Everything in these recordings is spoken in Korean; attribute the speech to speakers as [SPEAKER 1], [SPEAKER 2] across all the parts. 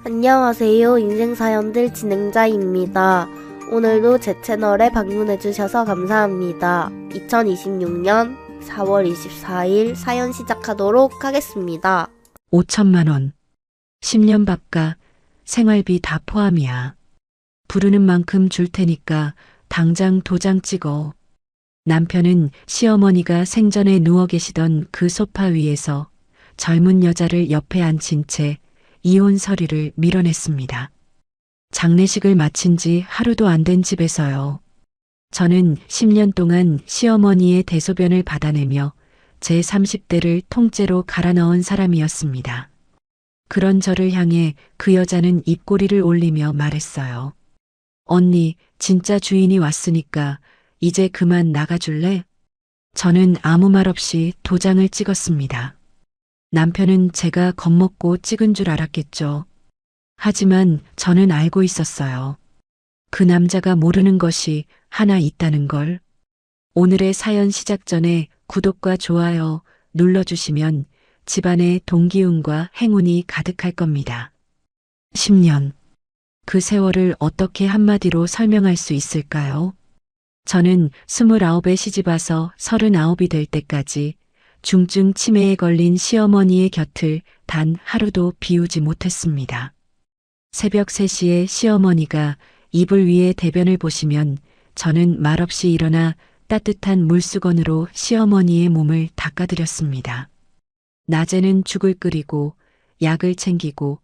[SPEAKER 1] 안녕하세요. 인생사연들 진행자입니다. 오늘도 제 채널에 방문해주셔서 감사합니다. 2026년 4월 24일 사연 시작하도록 하겠습니다.
[SPEAKER 2] 5천만 원. 10년 밥과 생활비 다 포함이야. 부르는 만큼 줄 테니까 당장 도장 찍어. 남편은 시어머니가 생전에 누워 계시던 그 소파 위에서 젊은 여자를 옆에 앉힌 채 이혼 서류를 밀어냈습니다. 장례식을 마친 지 하루도 안 된 집에서요. 저는 10년 동안 시어머니의 대소변을 받아내며 제 30대를 통째로 갈아 넣은 사람이었습니다. 그런 저를 향해 그 여자는 입꼬리를 올리며 말했어요. 언니, 진짜 주인이 왔으니까 이제 그만 나가줄래? 저는 아무 말 없이 도장을 찍었습니다. 남편은 제가 겁먹고 찍은 줄 알았겠죠. 하지만 저는 알고 있었어요. 그 남자가 모르는 것이 하나 있다는 걸. 오늘의 사연 시작 전에 구독과 좋아요 눌러주시면 집안에 동기운과 행운이 가득할 겁니다. 10년. 그 세월을 어떻게 한마디로 설명할 수 있을까요? 저는 29에 시집와서 39이 될 때까지 중증 치매에 걸린 시어머니의 곁을 단 하루도 비우지 못했습니다. 새벽 3시에 시어머니가 이불 위에 대변을 보시면 저는 말없이 일어나 따뜻한 물수건으로 시어머니의 몸을 닦아드렸습니다. 낮에는 죽을 끓이고 약을 챙기고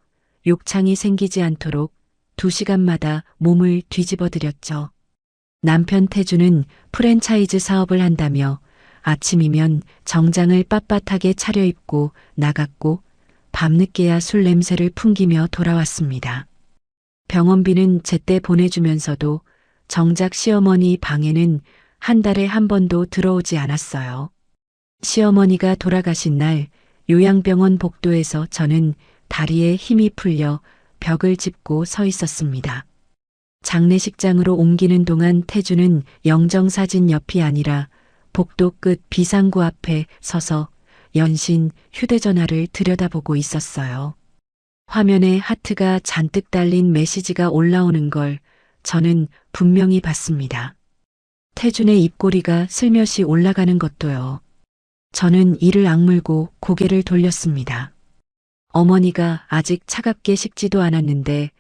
[SPEAKER 2] 욕창이 생기지 않도록 2시간마다 몸을 뒤집어 드렸죠. 남편 태주는 프랜차이즈 사업을 한다며 아침이면 정장을 빳빳하게 차려입고 나갔고 밤늦게야 술 냄새를 풍기며 돌아왔습니다. 병원비는 제때 보내주면서도 정작 시어머니 방에는 한 달에 한 번도 들어오지 않았어요. 시어머니가 돌아가신 날 요양병원 복도에서 저는 다리에 힘이 풀려 벽을 짚고 서 있었습니다. 장례식장으로 옮기는 동안 태주는 영정사진 옆이 아니라 복도 끝 비상구 앞에 서서 연신 휴대전화를 들여다보고 있었어요. 화면에 하트가 잔뜩 달린 메시지가 올라오는 걸 저는 분명히 봤습니다. 태준의 입꼬리가 슬며시 올라가는 것도요. 저는 이를 악물고 고개를 돌렸습니다. 어머니가 아직 차갑게 식지도 않았는데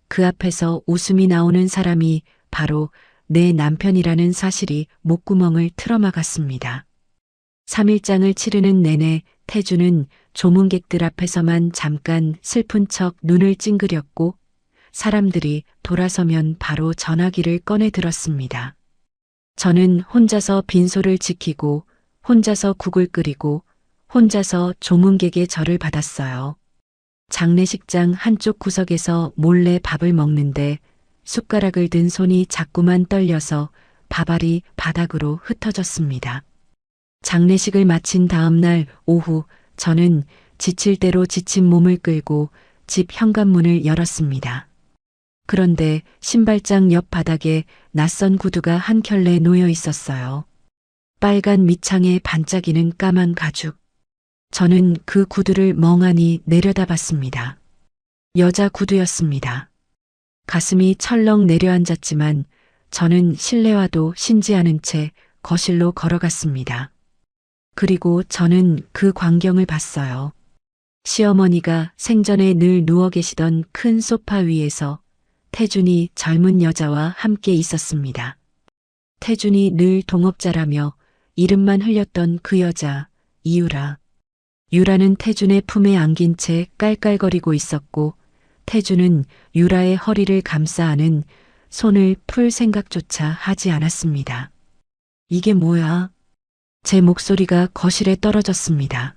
[SPEAKER 2] 그 앞에서 웃음이 나오는 사람이 바로 내 남편이라는 사실이 목구멍을 틀어막았습니다. 3일장을 치르는 내내 태주는 조문객들 앞에서만 잠깐 슬픈 척 눈을 찡그렸고 사람들이 돌아서면 바로 전화기를 꺼내 들었습니다. 저는 혼자서 빈소를 지키고 혼자서 국을 끓이고 혼자서 조문객의 절을 받았어요. 장례식장 한쪽 구석에서 몰래 밥을 먹는데 숟가락을 든 손이 자꾸만 떨려서 밥알이 바닥으로 흩어졌습니다. 장례식을 마친 다음 날 오후 저는 지칠 대로 지친 몸을 끌고 집 현관문을 열었습니다. 그런데 신발장 옆 바닥에 낯선 구두가 한 켤레 놓여 있었어요. 빨간 밑창에 반짝이는 까만 가죽. 저는 그 구두를 멍하니 내려다봤습니다. 여자 구두였습니다. 가슴이 철렁 내려앉았지만 저는 신뢰와도 신지않은 채 거실로 걸어갔습니다. 그리고 저는 그 광경을 봤어요. 시어머니가 생전에 늘 누워 계시던 큰 소파 위에서 태준이 젊은 여자와 함께 있었습니다. 태준이 늘 동업자라며 이름만 흘렸던 그 여자, 이유라. 유라는 태준의 품에 안긴 채 깔깔거리고 있었고 태준은 유라의 허리를 감싸 안은 손을 풀 생각조차 하지 않았습니다. 이게 뭐야? 제 목소리가 거실에 떨어졌습니다.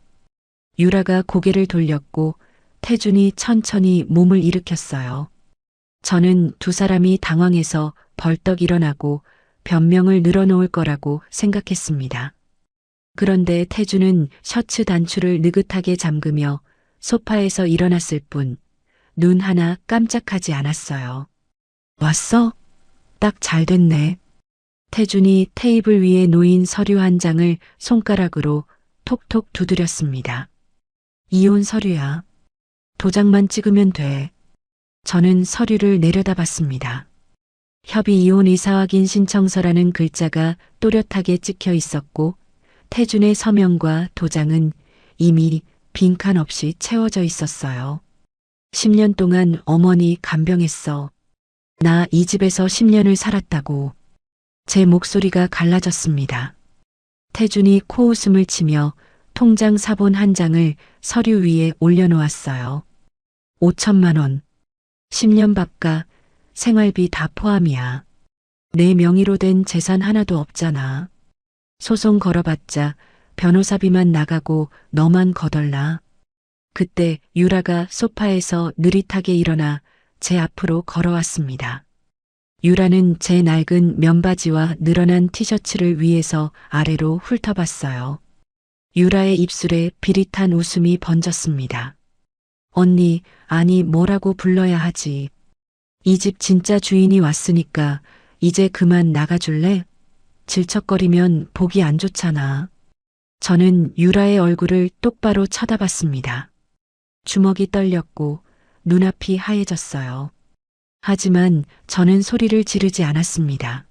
[SPEAKER 2] 유라가 고개를 돌렸고 태준이 천천히 몸을 일으켰어요. 저는 두 사람이 당황해서 벌떡 일어나고 변명을 늘어놓을 거라고 생각했습니다. 그런데 태준은 셔츠 단추를 느긋하게 잠그며 소파에서 일어났을 뿐 눈 하나 깜짝하지 않았어요. 왔어? 딱 잘 됐네. 태준이 테이블 위에 놓인 서류 한 장을 손가락으로 톡톡 두드렸습니다. 이혼 서류야. 도장만 찍으면 돼. 저는 서류를 내려다봤습니다. 협의 이혼 의사 확인 신청서라는 글자가 또렷하게 찍혀 있었고 태준의 서명과 도장은 이미 빈칸 없이 채워져 있었어요. 10년 동안 어머니 간병했어. 나 이 집에서 10년을 살았다고. 제 목소리가 갈라졌습니다. 태준이 코웃음을 치며 통장 사본 한 장을 서류 위에 올려놓았어요. 5천만 원. 10년 밥과 생활비 다 포함이야. 내 명의로 된 재산 하나도 없잖아. 소송 걸어봤자 변호사비만 나가고 너만 거덜나. 그때 유라가 소파에서 느릿하게 일어나 제 앞으로 걸어왔습니다. 유라는 제 낡은 면바지와 늘어난 티셔츠를 위에서 아래로 훑어봤어요. 유라의 입술에 비릿한 웃음이 번졌습니다. 언니, 아니 뭐라고 불러야 하지. 이 집 진짜 주인이 왔으니까 이제 그만 나가줄래? 질척거리면 보기 안 좋잖아. 저는 유라의 얼굴을 똑바로 쳐다봤습니다. 주먹이 떨렸고 눈앞이 하얘졌어요. 하지만 저는 소리를 지르지 않았습니다.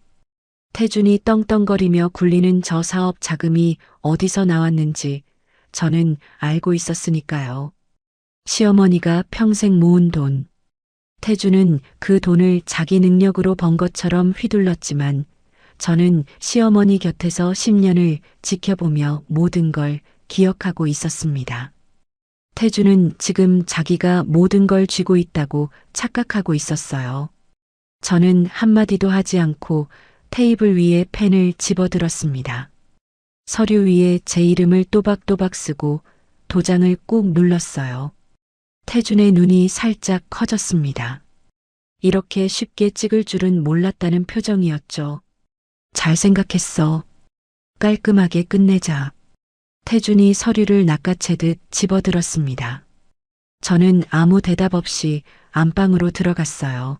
[SPEAKER 2] 태준이 떵떵거리며 굴리는 저 사업 자금이 어디서 나왔는지 저는 알고 있었으니까요. 시어머니가 평생 모은 돈. 태준은 그 돈을 자기 능력으로 번 것처럼 휘둘렀지만 저는 시어머니 곁에서 10년을 지켜보며 모든 걸 기억하고 있었습니다. 태준은 지금 자기가 모든 걸 쥐고 있다고 착각하고 있었어요. 저는 한마디도 하지 않고 테이블 위에 펜을 집어들었습니다. 서류 위에 제 이름을 또박또박 쓰고 도장을 꾹 눌렀어요. 태준의 눈이 살짝 커졌습니다. 이렇게 쉽게 찍을 줄은 몰랐다는 표정이었죠. 잘 생각했어. 깔끔하게 끝내자. 태준이 서류를 낚아채듯 집어들었습니다. 저는 아무 대답 없이 안방으로 들어갔어요.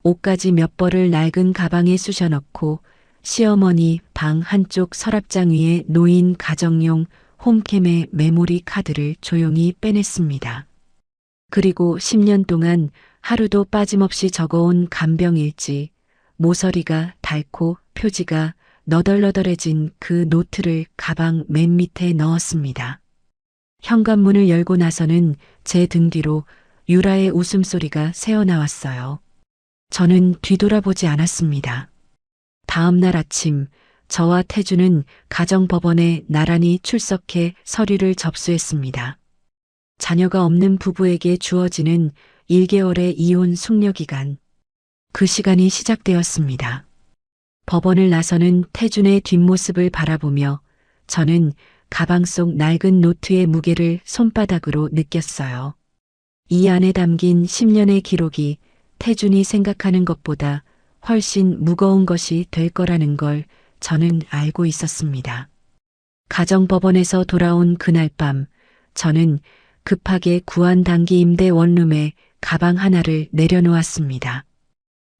[SPEAKER 2] 옷까지 몇 벌을 낡은 가방에 쑤셔넣고 시어머니 방 한쪽 서랍장 위에 놓인 가정용 홈캠의 메모리 카드를 조용히 빼냈습니다. 그리고 10년 동안 하루도 빠짐없이 적어온 간병일지, 모서리가 닳고 표지가 너덜너덜해진 그 노트를 가방 맨 밑에 넣었습니다. 현관문을 열고 나서는 제 등 뒤로 유라의 웃음소리가 새어나왔어요. 저는 뒤돌아보지 않았습니다. 다음 날 아침 저와 태준은 가정법원에 나란히 출석해 서류를 접수했습니다. 자녀가 없는 부부에게 주어지는 1개월의 이혼 숙려기간. 그 시간이 시작되었습니다. 법원을 나서는 태준의 뒷모습을 바라보며 저는 가방 속 낡은 노트의 무게를 손바닥으로 느꼈어요. 이 안에 담긴 10년의 기록이 태준이 생각하는 것보다 훨씬 무거운 것이 될 거라는 걸 저는 알고 있었습니다. 가정법원에서 돌아온 그날 밤 저는 급하게 구한 단기 임대 원룸에 가방 하나를 내려놓았습니다.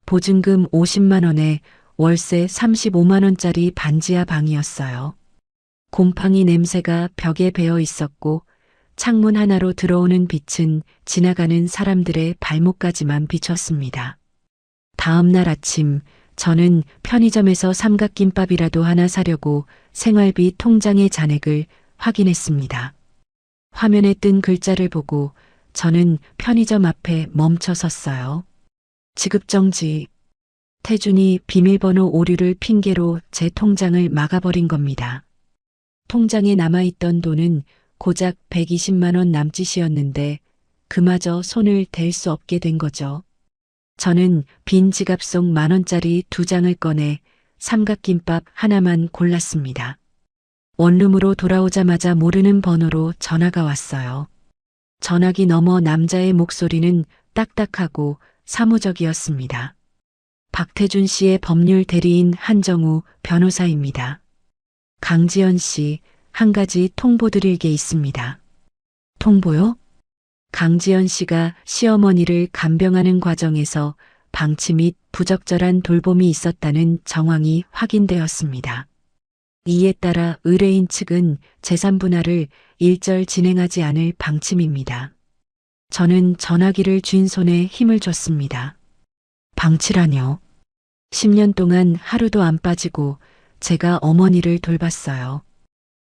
[SPEAKER 2] 보증금 50만 원에 월세 35만 원짜리 반지하 방이었어요. 곰팡이 냄새가 벽에 배어 있었고 창문 하나로 들어오는 빛은 지나가는 사람들의 발목까지만 비쳤습니다. 다음 날 아침 저는 편의점에서 삼각김밥이라도 하나 사려고 생활비 통장의 잔액을 확인했습니다. 화면에 뜬 글자를 보고 저는 편의점 앞에 멈춰 섰어요. 지급정지. 태준이 비밀번호 오류를 핑계로 제 통장을 막아버린 겁니다. 통장에 남아있던 돈은 고작 120만 원 남짓이었는데 그마저 손을 댈 수 없게 된 거죠. 저는 빈 지갑 속 10,000원짜리 2장을 꺼내 삼각김밥 하나만 골랐습니다. 원룸으로 돌아오자마자 모르는 번호로 전화가 왔어요. 전화기 너머 남자의 목소리는 딱딱하고 사무적이었습니다. 박태준 씨의 법률 대리인 한정우 변호사입니다. 강지연 씨, 한 가지 통보드릴 게 있습니다. 통보요? 강지연 씨가 시어머니를 간병하는 과정에서 방치 및 부적절한 돌봄이 있었다는 정황이 확인되었습니다. 이에 따라 의뢰인 측은 재산 분할을 일절 진행하지 않을 방침입니다. 저는 전화기를 쥔 손에 힘을 줬습니다. 방치라뇨. 10년 동안 하루도 안 빠지고 제가 어머니를 돌봤어요.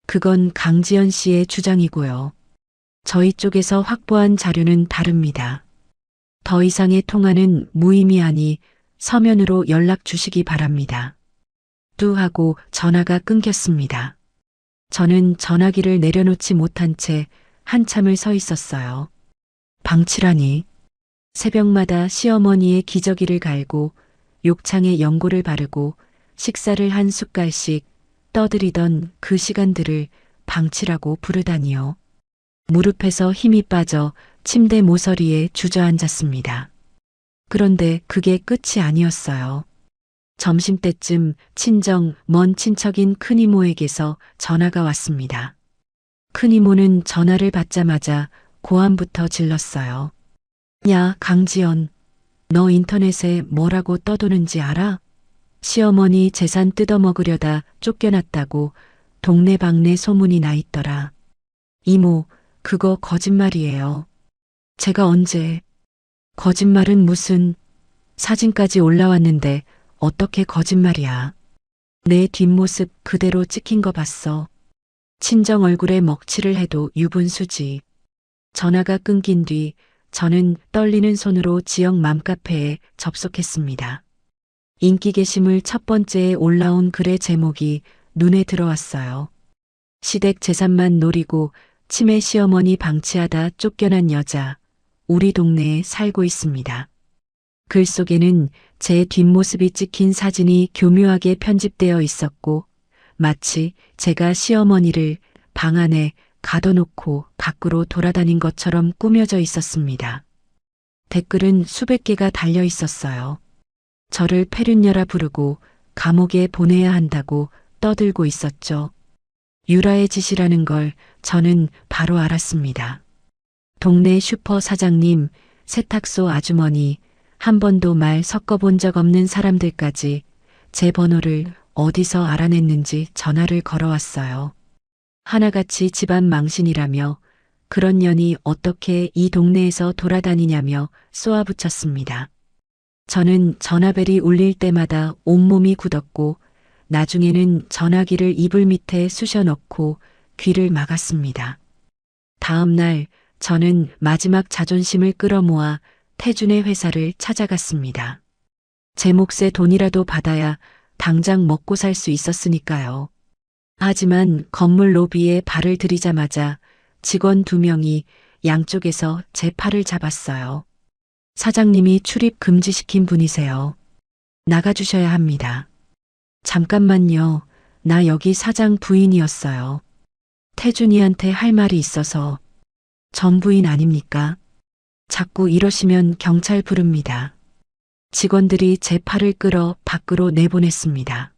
[SPEAKER 2] 그건 강지연 씨의 주장이고요. 저희 쪽에서 확보한 자료는 다릅니다. 더 이상의 통화는 무의미하니 서면으로 연락 주시기 바랍니다. 뚜 하고 전화가 끊겼습니다. 저는 전화기를 내려놓지 못한 채 한참을 서 있었어요. 방치라니. 새벽마다 시어머니의 기저귀를 갈고 욕창에 연고를 바르고 식사를 한 숟갈씩 떠들이던 그 시간들을 방치라고 부르다니요. 무릎에서 힘이 빠져 침대 모서리에 주저앉았습니다. 그런데 그게 끝이 아니었어요. 점심때쯤 친정 먼 친척인 큰이모에게서 전화가 왔습니다. 큰이모는 전화를 받자마자 고함부터 질렀어요. 야, 강지연, 너 인터넷에 뭐라고 떠도는지 알아? 시어머니 재산 뜯어먹으려다 쫓겨났다고 동네방네 소문이 나 있더라. 이모, 그거 거짓말이에요. 제가 언제? 거짓말은 무슨? 사진까지 올라왔는데 어떻게 거짓말이야. 내 뒷모습 그대로 찍힌 거 봤어. 친정 얼굴에 먹칠을 해도 유분수지. 전화가 끊긴 뒤 저는 떨리는 손으로 지역 맘카페에 접속했습니다. 인기 게시물 첫 번째에 올라온 글의 제목이 눈에 들어왔어요. 시댁 재산만 노리고 치매 시어머니 방치하다 쫓겨난 여자, 우리 동네에 살고 있습니다. 글 속에는 제 뒷모습이 찍힌 사진이 교묘하게 편집되어 있었고 마치 제가 시어머니를 방 안에 가둬놓고 밖으로 돌아다닌 것처럼 꾸며져 있었습니다. 댓글은 수백 개가 달려 있었어요. 저를 폐륜녀라 부르고 감옥에 보내야 한다고 떠들고 있었죠. 유라의 짓이라는 걸 저는 바로 알았습니다. 동네 슈퍼 사장님, 세탁소 아주머니, 한 번도 말 섞어본 적 없는 사람들까지 제 번호를 어디서 알아냈는지 전화를 걸어왔어요. 하나같이 집안 망신이라며 그런 년이 어떻게 이 동네에서 돌아다니냐며 쏘아붙였습니다. 저는 전화벨이 울릴 때마다 온몸이 굳었고 나중에는 전화기를 이불 밑에 쑤셔 넣고 귀를 막았습니다. 다음 날 저는 마지막 자존심을 끌어모아 태준의 회사를 찾아갔습니다. 제 몫의 돈이라도 받아야 당장 먹고 살 수 있었으니까요. 하지만 건물 로비에 발을 들이자마자 직원 2명이 양쪽에서 제 팔을 잡았어요. 사장님이 출입 금지시킨 분이세요. 나가주셔야 합니다. 잠깐만요. 나 여기 사장 부인이었어요. 태준이한테 할 말이 있어서. 전 부인 아닙니까? 자꾸 이러시면 경찰 부릅니다. 직원들이 제 팔을 끌어 밖으로 내보냈습니다.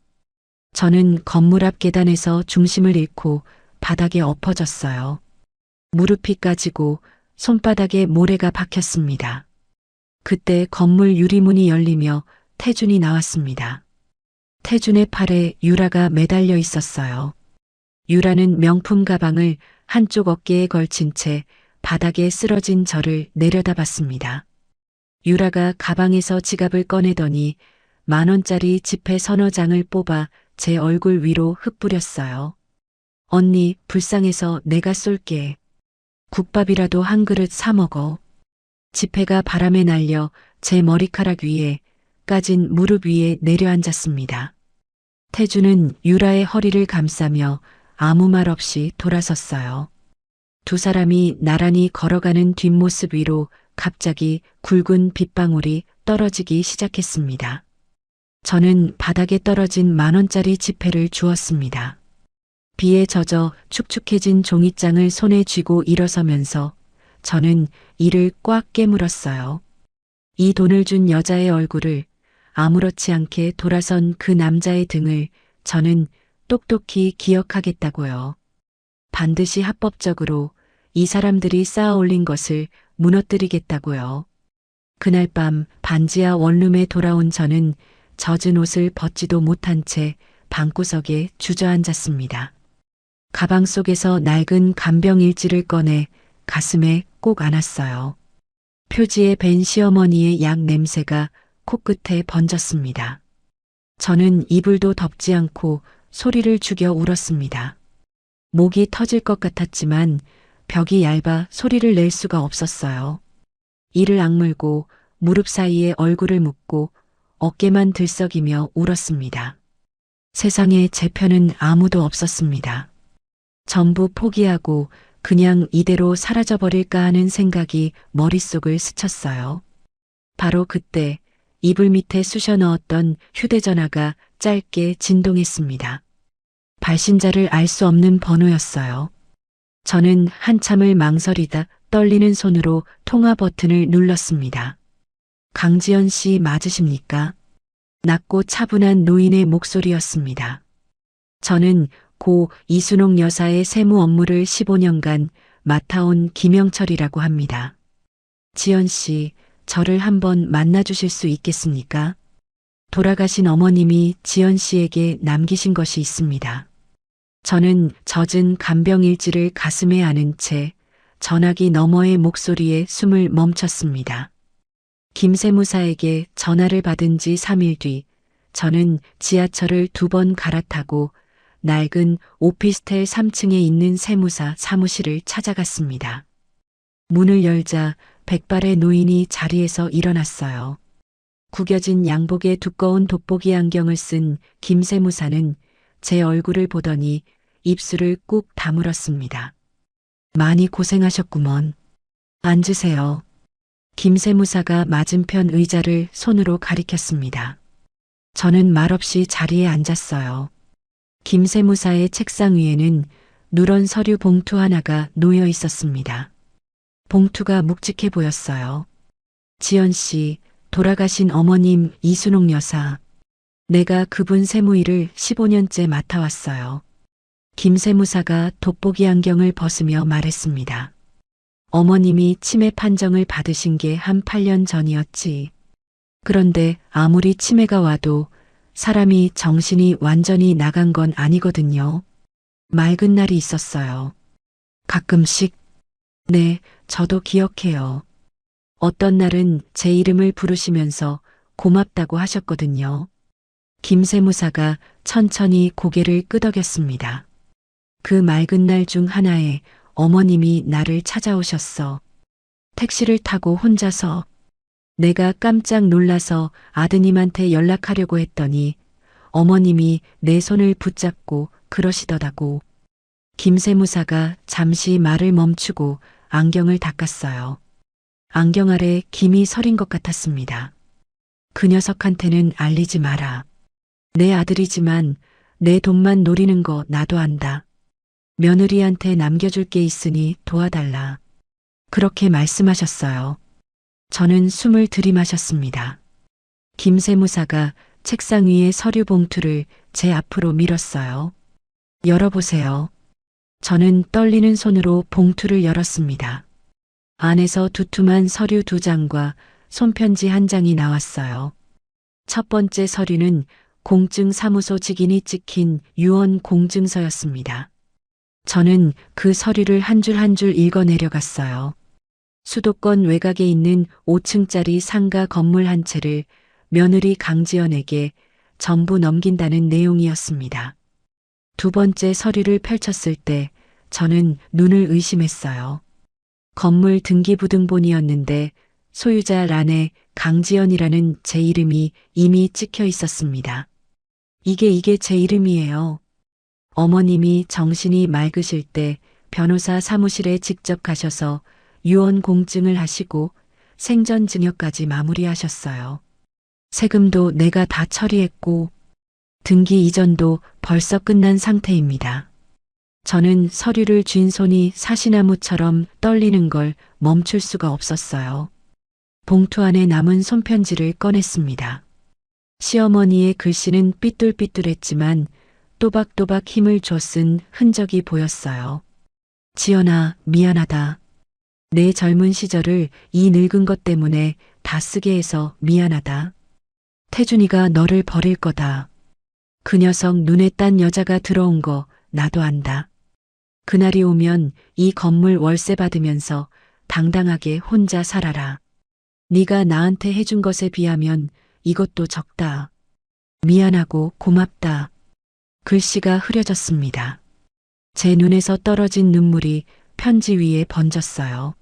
[SPEAKER 2] 저는 건물 앞 계단에서 중심을 잃고 바닥에 엎어졌어요. 무릎이 까지고 손바닥에 모래가 박혔습니다. 그때 건물 유리문이 열리며 태준이 나왔습니다. 태준의 팔에 유라가 매달려 있었어요. 유라는 명품 가방을 한쪽 어깨에 걸친 채 바닥에 쓰러진 저를 내려다봤습니다. 유라가 가방에서 지갑을 꺼내더니 10,000원짜리 지폐 서너 장을 뽑아 제 얼굴 위로 흩뿌렸어요. 언니, 불쌍해서 내가 쏠게. 국밥이라도 한 그릇 사 먹어. 지폐가 바람에 날려 제 머리카락 위에 까진 무릎 위에 내려앉았습니다. 태주는 유라의 허리를 감싸며 아무 말 없이 돌아섰어요. 두 사람이 나란히 걸어가는 뒷모습 위로 갑자기 굵은 빗방울이 떨어지기 시작했습니다. 저는 바닥에 떨어진 10,000원짜리 지폐를 주었습니다. 비에 젖어 축축해진 종이장을 손에 쥐고 일어서면서 저는 이를 꽉 깨물었어요. 이 돈을 준 여자의 얼굴을, 아무렇지 않게 돌아선 그 남자의 등을 저는 똑똑히 기억하겠다고요. 반드시 합법적으로 이 사람들이 쌓아 올린 것을 무너뜨리겠다고요. 그날 밤 반지하 원룸에 돌아온 저는 젖은 옷을 벗지도 못한 채 방구석에 주저앉았습니다. 가방 속에서 낡은 간병 일지를 꺼내 가슴에 꼭 안았어요. 표지에 벤 시어머니의 약 냄새가 코끝에 번졌습니다. 저는 이불도 덮지 않고 소리를 죽여 울었습니다. 목이 터질 것 같았지만 벽이 얇아 소리를 낼 수가 없었어요. 이를 악물고 무릎 사이에 얼굴을 묻고 어깨만 들썩이며 울었습니다. 세상에 제 편은 아무도 없었습니다. 전부 포기하고 그냥 이대로 사라져버릴까 하는 생각이 머릿속을 스쳤어요. 바로 그때 이불 밑에 쑤셔 넣었던 휴대전화가 짧게 진동했습니다. 발신자를 알 수 없는 번호였어요. 저는 한참을 망설이다 떨리는 손으로 통화 버튼을 눌렀습니다. 강지연 씨 맞으십니까? 낮고 차분한 노인의 목소리였습니다. 저는 고 이순옥 여사의 세무 업무를 15년간 맡아온 김영철이라고 합니다. 지연 씨, 저를 한번 만나주실 수 있겠습니까? 돌아가신 어머님이 지연 씨에게 남기신 것이 있습니다. 저는 젖은 간병일지를 가슴에 안은 채 전화기 너머의 목소리에 숨을 멈췄습니다. 김세무사에게 전화를 받은 지 3일 뒤 저는 지하철을 2번 갈아타고 낡은 오피스텔 3층에 있는 세무사 사무실을 찾아갔습니다. 문을 열자 백발의 노인이 자리에서 일어났어요. 구겨진 양복에 두꺼운 돋보기 안경을 쓴 김세무사는 제 얼굴을 보더니 입술을 꾹 다물었습니다. 많이 고생하셨구먼. 앉으세요. 김세무사가 맞은편 의자를 손으로 가리켰습니다. 저는 말없이 자리에 앉았어요. 김세무사의 책상 위에는 누런 서류 봉투 하나가 놓여 있었습니다. 봉투가 묵직해 보였어요. 지연 씨, 돌아가신 어머님 이순옥 여사. 내가 그분 세무일을 15년째 맡아왔어요. 김세무사가 돋보기 안경을 벗으며 말했습니다. 어머님이 치매 판정을 받으신 게 한 8년 전이었지. 그런데 아무리 치매가 와도 사람이 정신이 완전히 나간 건 아니거든요. 맑은 날이 있었어요. 가끔씩. 네, 저도 기억해요. 어떤 날은 제 이름을 부르시면서 고맙다고 하셨거든요. 김세무사가 천천히 고개를 끄덕였습니다. 그 맑은 날 중 하나에 어머님이 나를 찾아오셨어. 택시를 타고 혼자서. 내가 깜짝 놀라서 아드님한테 연락하려고 했더니 어머님이 내 손을 붙잡고 그러시더라고. 김세무사가 잠시 말을 멈추고 안경을 닦았어요. 안경 아래 김이 서린 것 같았습니다. 그 녀석한테는 알리지 마라. 내 아들이지만 내 돈만 노리는 거 나도 안다. 며느리한테 남겨줄 게 있으니 도와달라. 그렇게 말씀하셨어요. 저는 숨을 들이마셨습니다. 김세무사가 책상 위에 서류 봉투를 제 앞으로 밀었어요. 열어보세요. 저는 떨리는 손으로 봉투를 열었습니다. 안에서 두툼한 서류 2장과 손편지 1장이 나왔어요. 첫 번째 서류는 공증사무소 직인이 찍힌 유언 공증서였습니다. 저는 그 서류를 한 줄 한 줄 읽어 내려갔어요. 수도권 외곽에 있는 5층짜리 상가 건물 한 채를 며느리 강지연에게 전부 넘긴다는 내용이었습니다. 두 번째 서류를 펼쳤을 때 저는 눈을 의심했어요. 건물 등기부등본이었는데 소유자 란에 강지연이라는 제 이름이 이미 찍혀 있었습니다. 이게 제 이름이에요. 어머님이 정신이 맑으실 때 변호사 사무실에 직접 가셔서 유언 공증을 하시고 생전 증여까지 마무리하셨어요. 세금도 내가 다 처리했고 등기 이전도 벌써 끝난 상태입니다. 저는 서류를 쥔 손이 사시나무처럼 떨리는 걸 멈출 수가 없었어요. 봉투 안에 남은 손편지를 꺼냈습니다. 시어머니의 글씨는 삐뚤삐뚤했지만 또박또박 힘을 줘 쓴 흔적이 보였어요. 지연아, 미안하다. 내 젊은 시절을 이 늙은 것 때문에 다 쓰게 해서 미안하다. 태준이가 너를 버릴 거다. 그 녀석 눈에 딴 여자가 들어온 거 나도 안다. 그날이 오면 이 건물 월세 받으면서 당당하게 혼자 살아라. 네가 나한테 해준 것에 비하면 이것도 적다. 미안하고 고맙다. 글씨가 흐려졌습니다. 제 눈에서 떨어진 눈물이 편지 위에 번졌어요.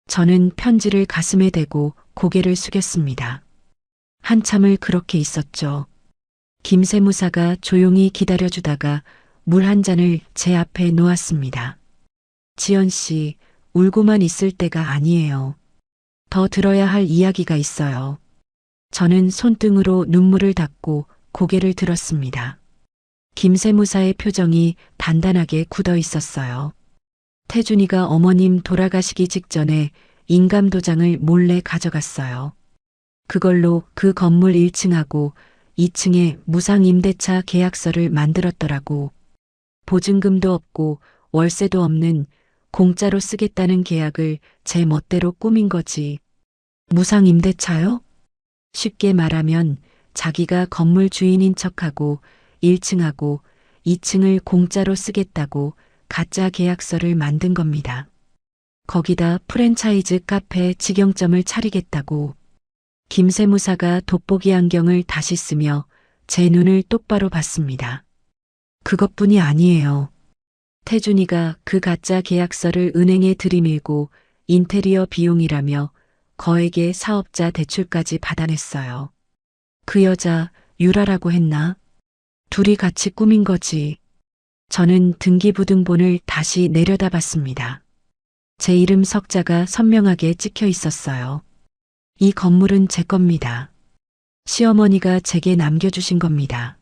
[SPEAKER 2] 저는 편지를 가슴에 대고 고개를 숙였습니다. 한참을 그렇게 있었죠. 김세무사가 조용히 기다려주다가 물 한 잔을 제 앞에 놓았습니다. 지연 씨, 울고만 있을 때가 아니에요. 더 들어야 할 이야기가 있어요. 저는 손등으로 눈물을 닦고 고개를 들었습니다. 김세무사의 표정이 단단하게 굳어 있었어요. 태준이가 어머님 돌아가시기 직전에 인감도장을 몰래 가져갔어요. 그걸로 그 건물 1층하고 2층에 무상임대차 계약서를 만들었더라고. 보증금도 없고 월세도 없는 공짜로 쓰겠다는 계약을 제 멋대로 꾸민 거지. 무상임대차요? 쉽게 말하면 자기가 건물 주인인 척하고 1층하고 2층을 공짜로 쓰겠다고 가짜 계약서를 만든 겁니다. 거기다 프랜차이즈 카페 직영점을 차리겠다고. 김세무사가 돋보기 안경을 다시 쓰며 제 눈을 똑바로 봤습니다. 그것뿐이 아니에요. 태준이가 그 가짜 계약서를 은행에 들이밀고 인테리어 비용이라며 거액의 사업자 대출까지 받아냈어요. 그 여자 유라라고 했나? 둘이 같이 꾸민 거지. 저는 등기부등본을 다시 내려다봤습니다. 제 이름 석자가 선명하게 찍혀 있었어요. 이 건물은 제 겁니다. 시어머니가 제게 남겨주신 겁니다.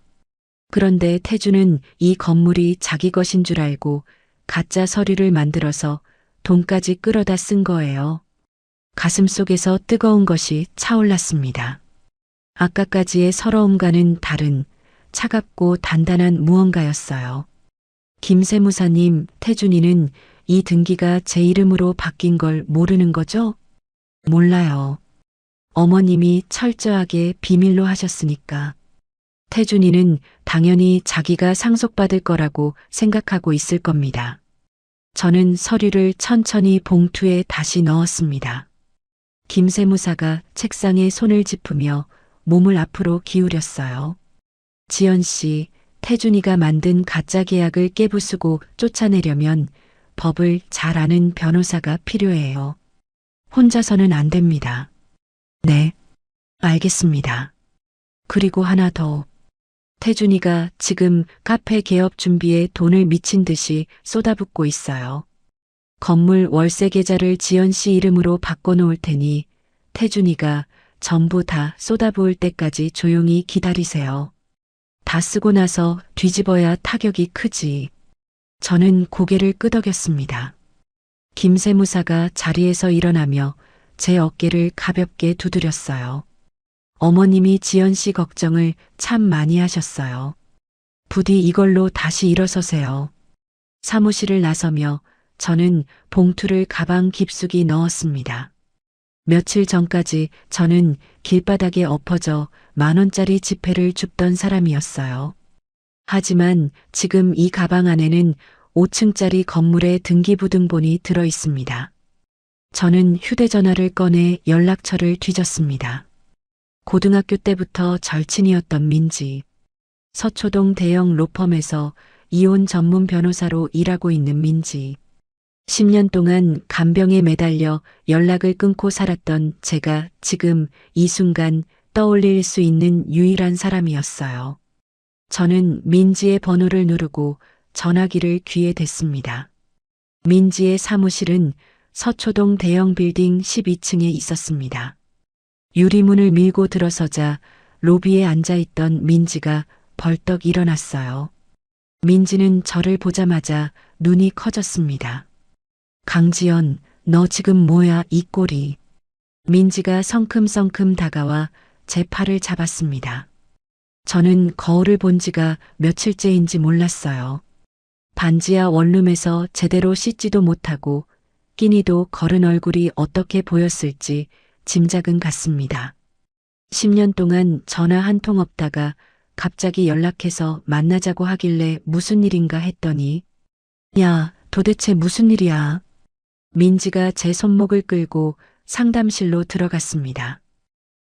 [SPEAKER 2] 그런데 태주는 이 건물이 자기 것인 줄 알고 가짜 서류를 만들어서 돈까지 끌어다 쓴 거예요. 가슴 속에서 뜨거운 것이 차올랐습니다. 아까까지의 서러움과는 다른 차갑고 단단한 무언가였어요. 김세무사님, 태준이는 이 등기가 제 이름으로 바뀐 걸 모르는 거죠? 몰라요. 어머님이 철저하게 비밀로 하셨으니까. 태준이는 당연히 자기가 상속받을 거라고 생각하고 있을 겁니다. 저는 서류를 천천히 봉투에 다시 넣었습니다. 김세무사가 책상에 손을 짚으며 몸을 앞으로 기울였어요. 지연 씨, 태준이가 만든 가짜 계약을 깨부수고 쫓아내려면 법을 잘 아는 변호사가 필요해요. 혼자서는 안 됩니다. 네, 알겠습니다. 그리고 하나 더. 태준이가 지금 카페 개업 준비에 돈을 미친 듯이 쏟아붓고 있어요. 건물 월세 계좌를 지연 씨 이름으로 바꿔놓을 테니 태준이가 전부 다 쏟아부을 때까지 조용히 기다리세요. 다 쓰고 나서 뒤집어야 타격이 크지. 저는 고개를 끄덕였습니다. 김세무사가 자리에서 일어나며 제 어깨를 가볍게 두드렸어요. 어머님이 지연 씨 걱정을 참 많이 하셨어요. 부디 이걸로 다시 일어서세요. 사무실을 나서며 저는 봉투를 가방 깊숙이 넣었습니다. 며칠 전까지 저는 길바닥에 엎어져 10,000원짜리 지폐를 줍던 사람이었어요. 하지만 지금 이 가방 안에는 5층짜리 건물의 등기부등본이 들어 있습니다. 저는 휴대전화를 꺼내 연락처를 뒤졌습니다. 고등학교 때부터 절친이었던 민지. 서초동 대형 로펌에서 이혼 전문 변호사로 일하고 있는 민지. 10년 동안 간병에 매달려 연락을 끊고 살았던 제가 지금 이 순간 떠올릴 수 있는 유일한 사람이었어요. 저는 민지의 번호를 누르고 전화기를 귀에 댔습니다. 민지의 사무실은 서초동 대형 빌딩 12층에 있었습니다. 유리문을 밀고 들어서자 로비에 앉아있던 민지가 벌떡 일어났어요. 민지는 저를 보자마자 눈이 커졌습니다. 강지연, 너 지금 뭐야 이 꼴이. 민지가 성큼성큼 다가와 제 팔을 잡았습니다. 저는 거울을 본 지가 며칠째인지 몰랐어요. 반지하 원룸에서 제대로 씻지도 못하고 끼니도 거른 얼굴이 어떻게 보였을지 짐작은 갔습니다. 10년 동안 전화 한 통 없다가 갑자기 연락해서 만나자고 하길래 무슨 일인가 했더니 야, 도대체 무슨 일이야? 민지가 제 손목을 끌고 상담실로 들어갔습니다.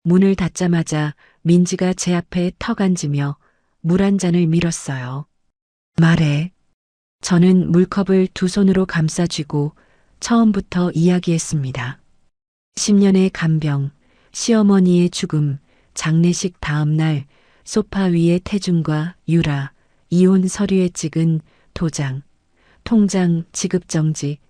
[SPEAKER 2] 문을 닫자마자 민지가 제 앞에 턱 앉으며 물 한 잔을 밀었어요. 말해. 저는 물컵을 두 손으로 감싸쥐고 처음부터 이야기했습니다. 10년의 간병, 시어머니의 죽음, 장례식 다음 날 소파 위에 태준과 유라, 이혼 서류에 찍은 도장, 통장 지급정지,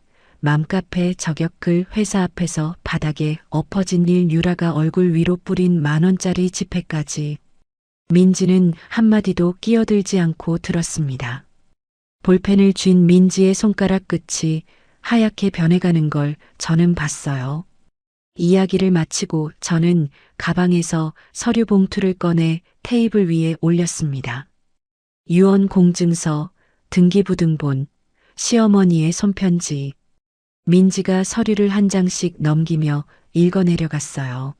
[SPEAKER 2] 맘카페 저격글 회사 앞에서 바닥에 엎어진 일 유라가 얼굴 위로 뿌린 10,000원짜리 지폐까지. 민지는 한마디도 끼어들지 않고 들었습니다. 볼펜을 쥔 민지의 손가락 끝이 하얗게 변해가는 걸 저는 봤어요. 이야기를 마치고 저는 가방에서 서류 봉투를 꺼내 테이블 위에 올렸습니다. 유언 공증서, 등기부등본, 시어머니의 손편지. 민지가 서류를 한 장씩 넘기며 읽어내려갔어요.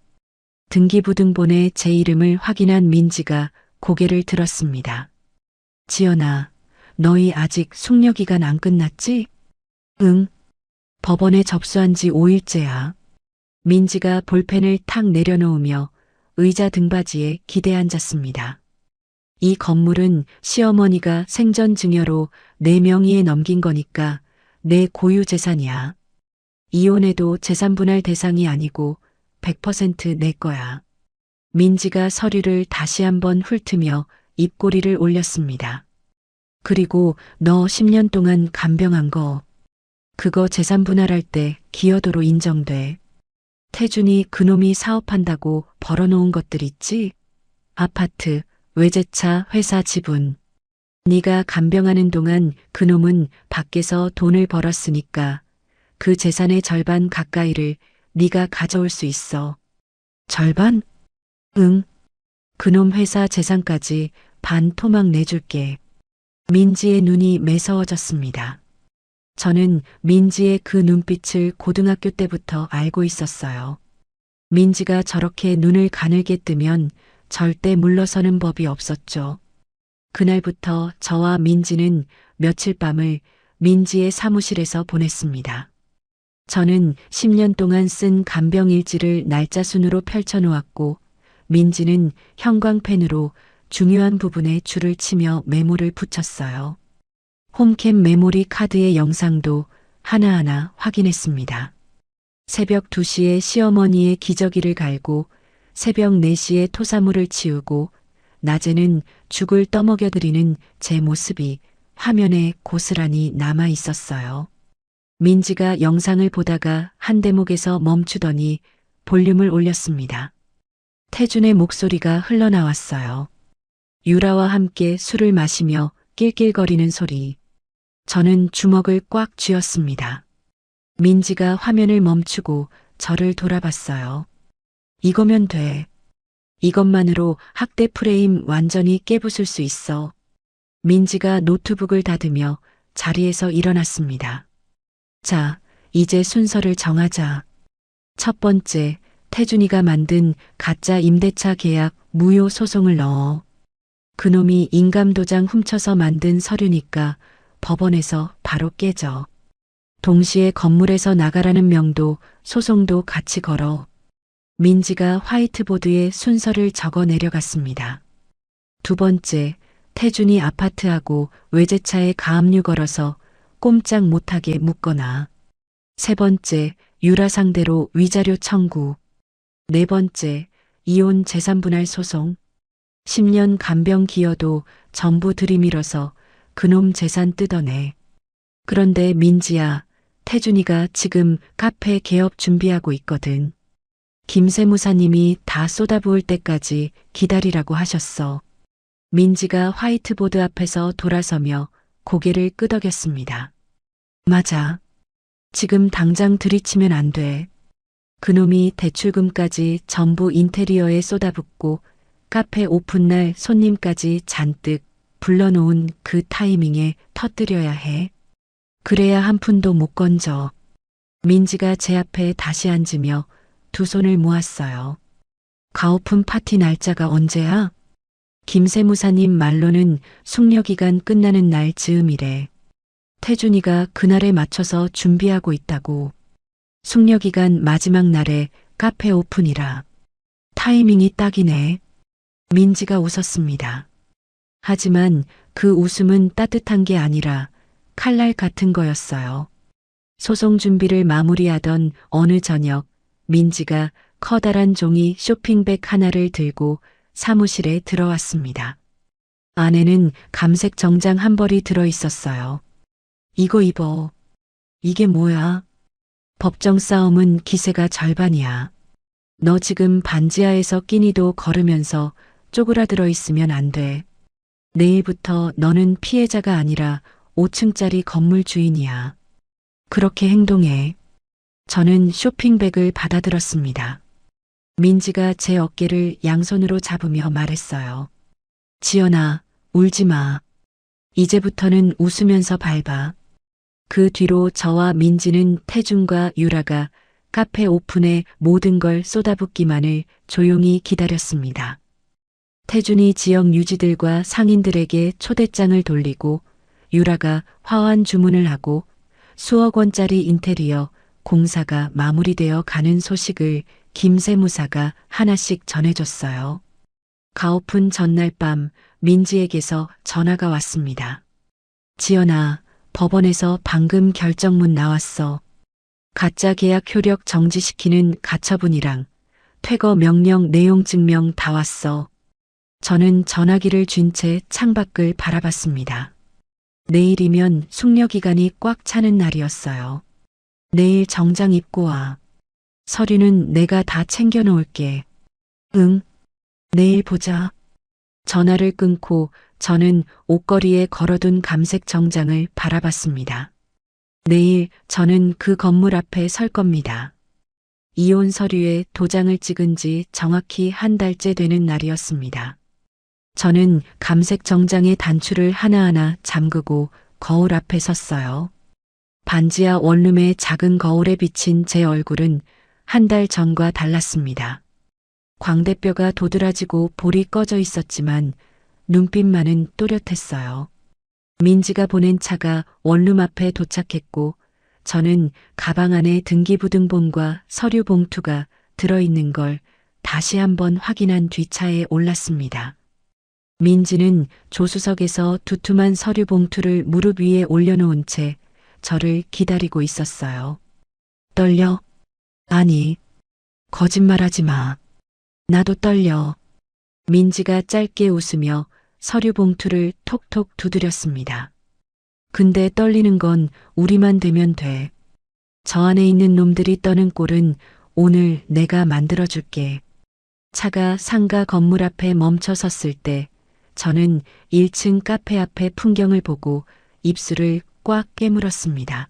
[SPEAKER 2] 등기부등본에 제 이름을 확인한 민지가 고개를 들었습니다. 지연아, 너희 아직 숙려기간 안 끝났지? 응. 법원에 접수한 지 5일째야. 민지가 볼펜을 탁 내려놓으며 의자 등받이에 기대 앉았습니다. 이 건물은 시어머니가 생전 증여로 내 명의에 넘긴 거니까 내 고유 재산이야. 이혼해도 재산 분할 대상이 아니고 100% 내 거야. 민지가 서류를 다시 한번 훑으며 입꼬리를 올렸습니다. 그리고 너 10년 동안 간병한 거, 그거 재산 분할할 때 기여도로 인정돼. 태준이 그놈이 사업한다고 벌어놓은 것들 있지? 아파트, 외제차, 회사 지분. 네가 간병하는 동안 그놈은 밖에서 돈을 벌었으니까 그 재산의 절반 가까이를 네가 가져올 수 있어. 절반? 응. 그놈 회사 재산까지 반 토막 내줄게. 민지의 눈이 매서워졌습니다. 저는 민지의 그 눈빛을 고등학교 때부터 알고 있었어요. 민지가 저렇게 눈을 가늘게 뜨면 절대 물러서는 법이 없었죠. 그날부터 저와 민지는 며칠 밤을 민지의 사무실에서 보냈습니다. 저는 10년 동안 쓴 간병일지를 날짜 순으로 펼쳐놓았고 민지는 형광펜으로 중요한 부분에 줄을 치며 메모를 붙였어요. 홈캠 메모리 카드의 영상도 하나하나 확인했습니다. 새벽 2시에 시어머니의 기저귀를 갈고 새벽 4시에 토사물을 치우고 낮에는 죽을 떠먹여드리는 제 모습이 화면에 고스란히 남아 있었어요. 민지가 영상을 보다가 한 대목에서 멈추더니 볼륨을 올렸습니다. 태준의 목소리가 흘러나왔어요. 유라와 함께 술을 마시며 낄낄거리는 소리. 저는 주먹을 꽉 쥐었습니다. 민지가 화면을 멈추고 저를 돌아봤어요. 이거면 돼. 이것만으로 학대 프레임 완전히 깨부술 수 있어. 민지가 노트북을 닫으며 자리에서 일어났습니다. 자, 이제 순서를 정하자. 첫 번째, 태준이가 만든 가짜 임대차 계약 무효 소송을 넣어. 그놈이 인감도장 훔쳐서 만든 서류니까 법원에서 바로 깨져. 동시에 건물에서 나가라는 명도 소송도 같이 걸어. 민지가 화이트보드에 순서를 적어 내려갔습니다. 두 번째, 태준이 아파트하고 외제차에 가압류 걸어서 꼼짝 못하게 묶거나. 세 번째, 유라 상대로 위자료 청구. 네 번째, 이혼 재산분할 소송. 10년 간병 기여도 전부 들이밀어서 그놈 재산 뜯어내. 그런데 민지야, 태준이가 지금 카페 개업 준비하고 있거든. 김세무사님이 다 쏟아부을 때까지 기다리라고 하셨어. 민지가 화이트보드 앞에서 돌아서며 고개를 끄덕였습니다. 맞아. 지금 당장 들이치면 안 돼. 그놈이 대출금까지 전부 인테리어에 쏟아붓고 카페 오픈날 손님까지 잔뜩 불러놓은 그 타이밍에 터뜨려야 해. 그래야 한 푼도 못 건져. 민지가 제 앞에 다시 앉으며 두 손을 모았어요. 가오픈 파티 날짜가 언제야? 김세무사님 말로는 숙려기간 끝나는 날 즈음이래. 태준이가 그날에 맞춰서 준비하고 있다고. 숙려기간 마지막 날에 카페 오픈이라. 타이밍이 딱이네. 민지가 웃었습니다. 하지만 그 웃음은 따뜻한 게 아니라 칼날 같은 거였어요. 소송 준비를 마무리하던 어느 저녁, 민지가 커다란 종이 쇼핑백 하나를 들고 사무실에 들어왔습니다. 안에는 감색 정장 한 벌이 들어 있었어요. 이거 입어. 이게 뭐야? 법정 싸움은 기세가 절반이야. 너 지금 반지하에서 끼니도 걸으면서 쪼그라들어 있으면 안 돼. 내일부터 너는 피해자가 아니라 5층짜리 건물 주인이야. 그렇게 행동해. 저는 쇼핑백을 받아들었습니다. 민지가 제 어깨를 양손으로 잡으며 말했어요. 지연아, 울지 마. 이제부터는 웃으면서 밟아. 그 뒤로 저와 민지는 태준과 유라가 카페 오픈에 모든 걸 쏟아붓기만을 조용히 기다렸습니다. 태준이 지역 유지들과 상인들에게 초대장을 돌리고 유라가 화환 주문을 하고 수억 원짜리 인테리어 공사가 마무리되어 가는 소식을 김세무사가 하나씩 전해줬어요. 가오픈 전날 밤 민지에게서 전화가 왔습니다. 지연아, 법원에서 방금 결정문 나왔어. 가짜 계약 효력 정지시키는 가처분이랑 퇴거 명령 내용 증명 다 왔어. 저는 전화기를 쥔 채 창밖을 바라봤습니다. 내일이면 숙려기간이 꽉 차는 날이었어요. 내일 정장 입고 와. 서류는 내가 다 챙겨놓을게. 응, 내일 보자. 전화를 끊고 저는 옷걸이에 걸어둔 감색 정장을 바라봤습니다. 내일 저는 그 건물 앞에 설 겁니다. 이혼 서류에 도장을 찍은 지 정확히 한 달째 되는 날이었습니다. 저는 감색 정장의 단추를 하나하나 잠그고 거울 앞에 섰어요. 반지하 원룸의 작은 거울에 비친 제 얼굴은 한 달 전과 달랐습니다. 광대뼈가 도드라지고 볼이 꺼져 있었지만 눈빛만은 또렷했어요. 민지가 보낸 차가 원룸 앞에 도착했고 저는 가방 안에 등기부등본과 서류 봉투가 들어있는 걸 다시 한번 확인한 뒤 차에 올랐습니다. 민지는 조수석에서 두툼한 서류 봉투를 무릎 위에 올려놓은 채 저를 기다리고 있었어요. 떨려? 아니, 거짓말하지 마. 나도 떨려. 민지가 짧게 웃으며 서류 봉투를 톡톡 두드렸습니다. 근데 떨리는 건 우리만 되면 돼. 저 안에 있는 놈들이 떠는 꼴은 오늘 내가 만들어줄게. 차가 상가 건물 앞에 멈춰 섰을 때 저는 1층 카페 앞의 풍경을 보고 입술을 꽉 깨물었습니다.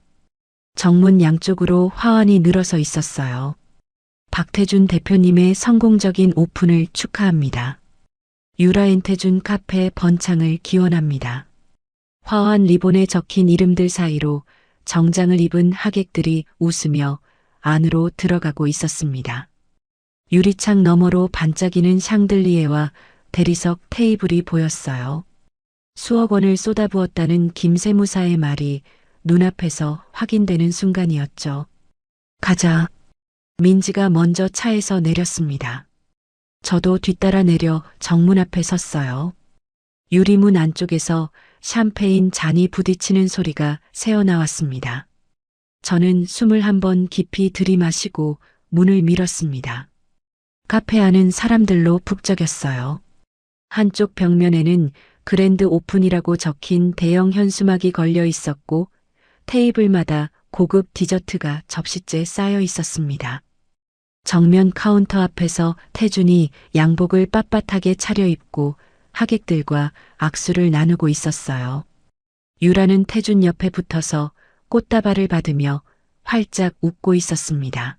[SPEAKER 2] 정문 양쪽으로 화환이 늘어서 있었어요. 박태준 대표님의 성공적인 오픈을 축하합니다. 유라엔태준 카페 번창을 기원합니다. 화환 리본에 적힌 이름들 사이로 정장을 입은 하객들이 웃으며 안으로 들어가고 있었습니다. 유리창 너머로 반짝이는 샹들리에와 대리석 테이블이 보였어요. 수억 원을 쏟아부었다는 김세무사의 말이 눈앞에서 확인되는 순간이었죠. 가자. 민지가 먼저 차에서 내렸습니다. 저도 뒤따라 내려 정문 앞에 섰어요. 유리문 안쪽에서 샴페인 잔이 부딪히는 소리가 새어나왔습니다. 저는 숨을 한번 깊이 들이마시고 문을 밀었습니다. 카페 안은 사람들로 북적였어요. 한쪽 벽면에는 그랜드 오픈이라고 적힌 대형 현수막이 걸려 있었고 테이블마다 고급 디저트가 접시째 쌓여 있었습니다. 정면 카운터 앞에서 태준이 양복을 빳빳하게 차려입고 하객들과 악수를 나누고 있었어요. 유라는 태준 옆에 붙어서 꽃다발을 받으며 활짝 웃고 있었습니다.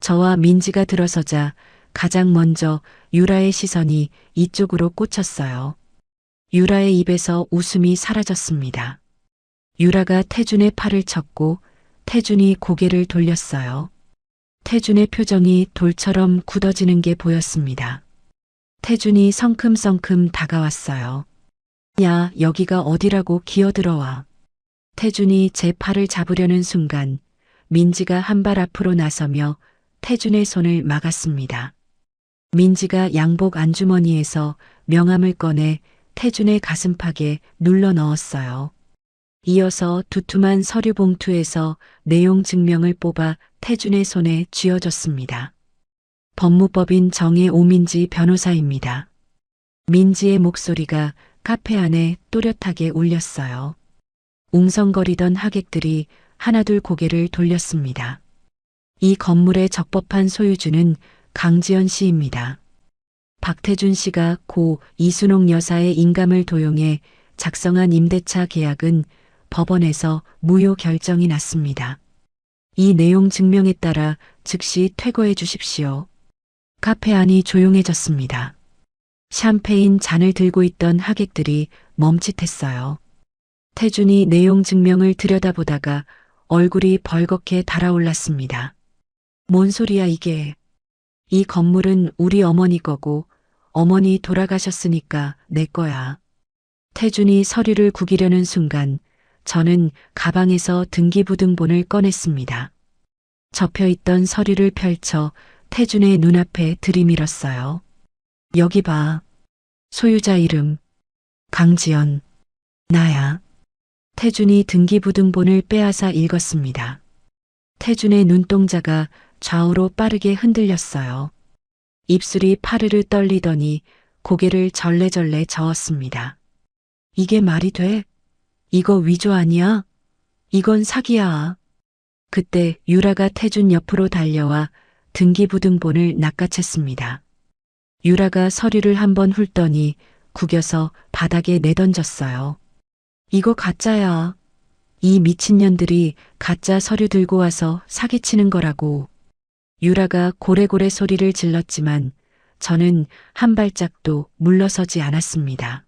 [SPEAKER 2] 저와 민지가 들어서자 가장 먼저 유라의 시선이 이쪽으로 꽂혔어요. 유라의 입에서 웃음이 사라졌습니다. 유라가 태준의 팔을 쳤고 태준이 고개를 돌렸어요. 태준의 표정이 돌처럼 굳어지는 게 보였습니다. 태준이 성큼성큼 다가왔어요. 야, 여기가 어디라고 기어들어와. 태준이 제 팔을 잡으려는 순간 민지가 한 발 앞으로 나서며 태준의 손을 막았습니다. 민지가 양복 안주머니에서 명함을 꺼내 태준의 가슴팍에 눌러 넣었어요. 이어서 두툼한 서류 봉투에서 내용 증명을 뽑아 태준의 손에 쥐어줬습니다. 법무법인 정혜오민지 변호사입니다. 민지의 목소리가 카페 안에 또렷하게 울렸어요. 웅성거리던 하객들이 하나둘 고개를 돌렸습니다. 이 건물의 적법한 소유주는 강지연 씨입니다. 박태준 씨가 고 이순옥 여사의 인감을 도용해 작성한 임대차 계약은 법원에서 무효 결정이 났습니다. 이 내용 증명에 따라 즉시 퇴거해 주십시오. 카페 안이 조용해졌습니다. 샴페인 잔을 들고 있던 하객들이 멈칫했어요. 태준이 내용 증명을 들여다보다가 얼굴이 벌겋게 달아올랐습니다. 뭔 소리야 이게. 이 건물은 우리 어머니 거고 어머니 돌아가셨으니까 내 거야. 태준이 서류를 구기려는 순간 저는 가방에서 등기부등본을 꺼냈습니다. 접혀있던 서류를 펼쳐 태준의 눈앞에 들이밀었어요. 여기 봐. 소유자 이름 강지연. 나야. 태준이 등기부등본을 빼앗아 읽었습니다. 태준의 눈동자가 좌우로 빠르게 흔들렸어요. 입술이 파르르 떨리더니 고개를 절레절레 저었습니다. 이게 말이 돼? 이거 위조 아니야? 이건 사기야. 그때 유라가 태준 옆으로 달려와 등기부등본을 낚아챘습니다. 유라가 서류를 한번 훑더니 구겨서 바닥에 내던졌어요. 이거 가짜야. 이 미친년들이 가짜 서류 들고 와서 사기치는 거라고. 유라가 고래고래 소리를 질렀지만 저는 한 발짝도 물러서지 않았습니다.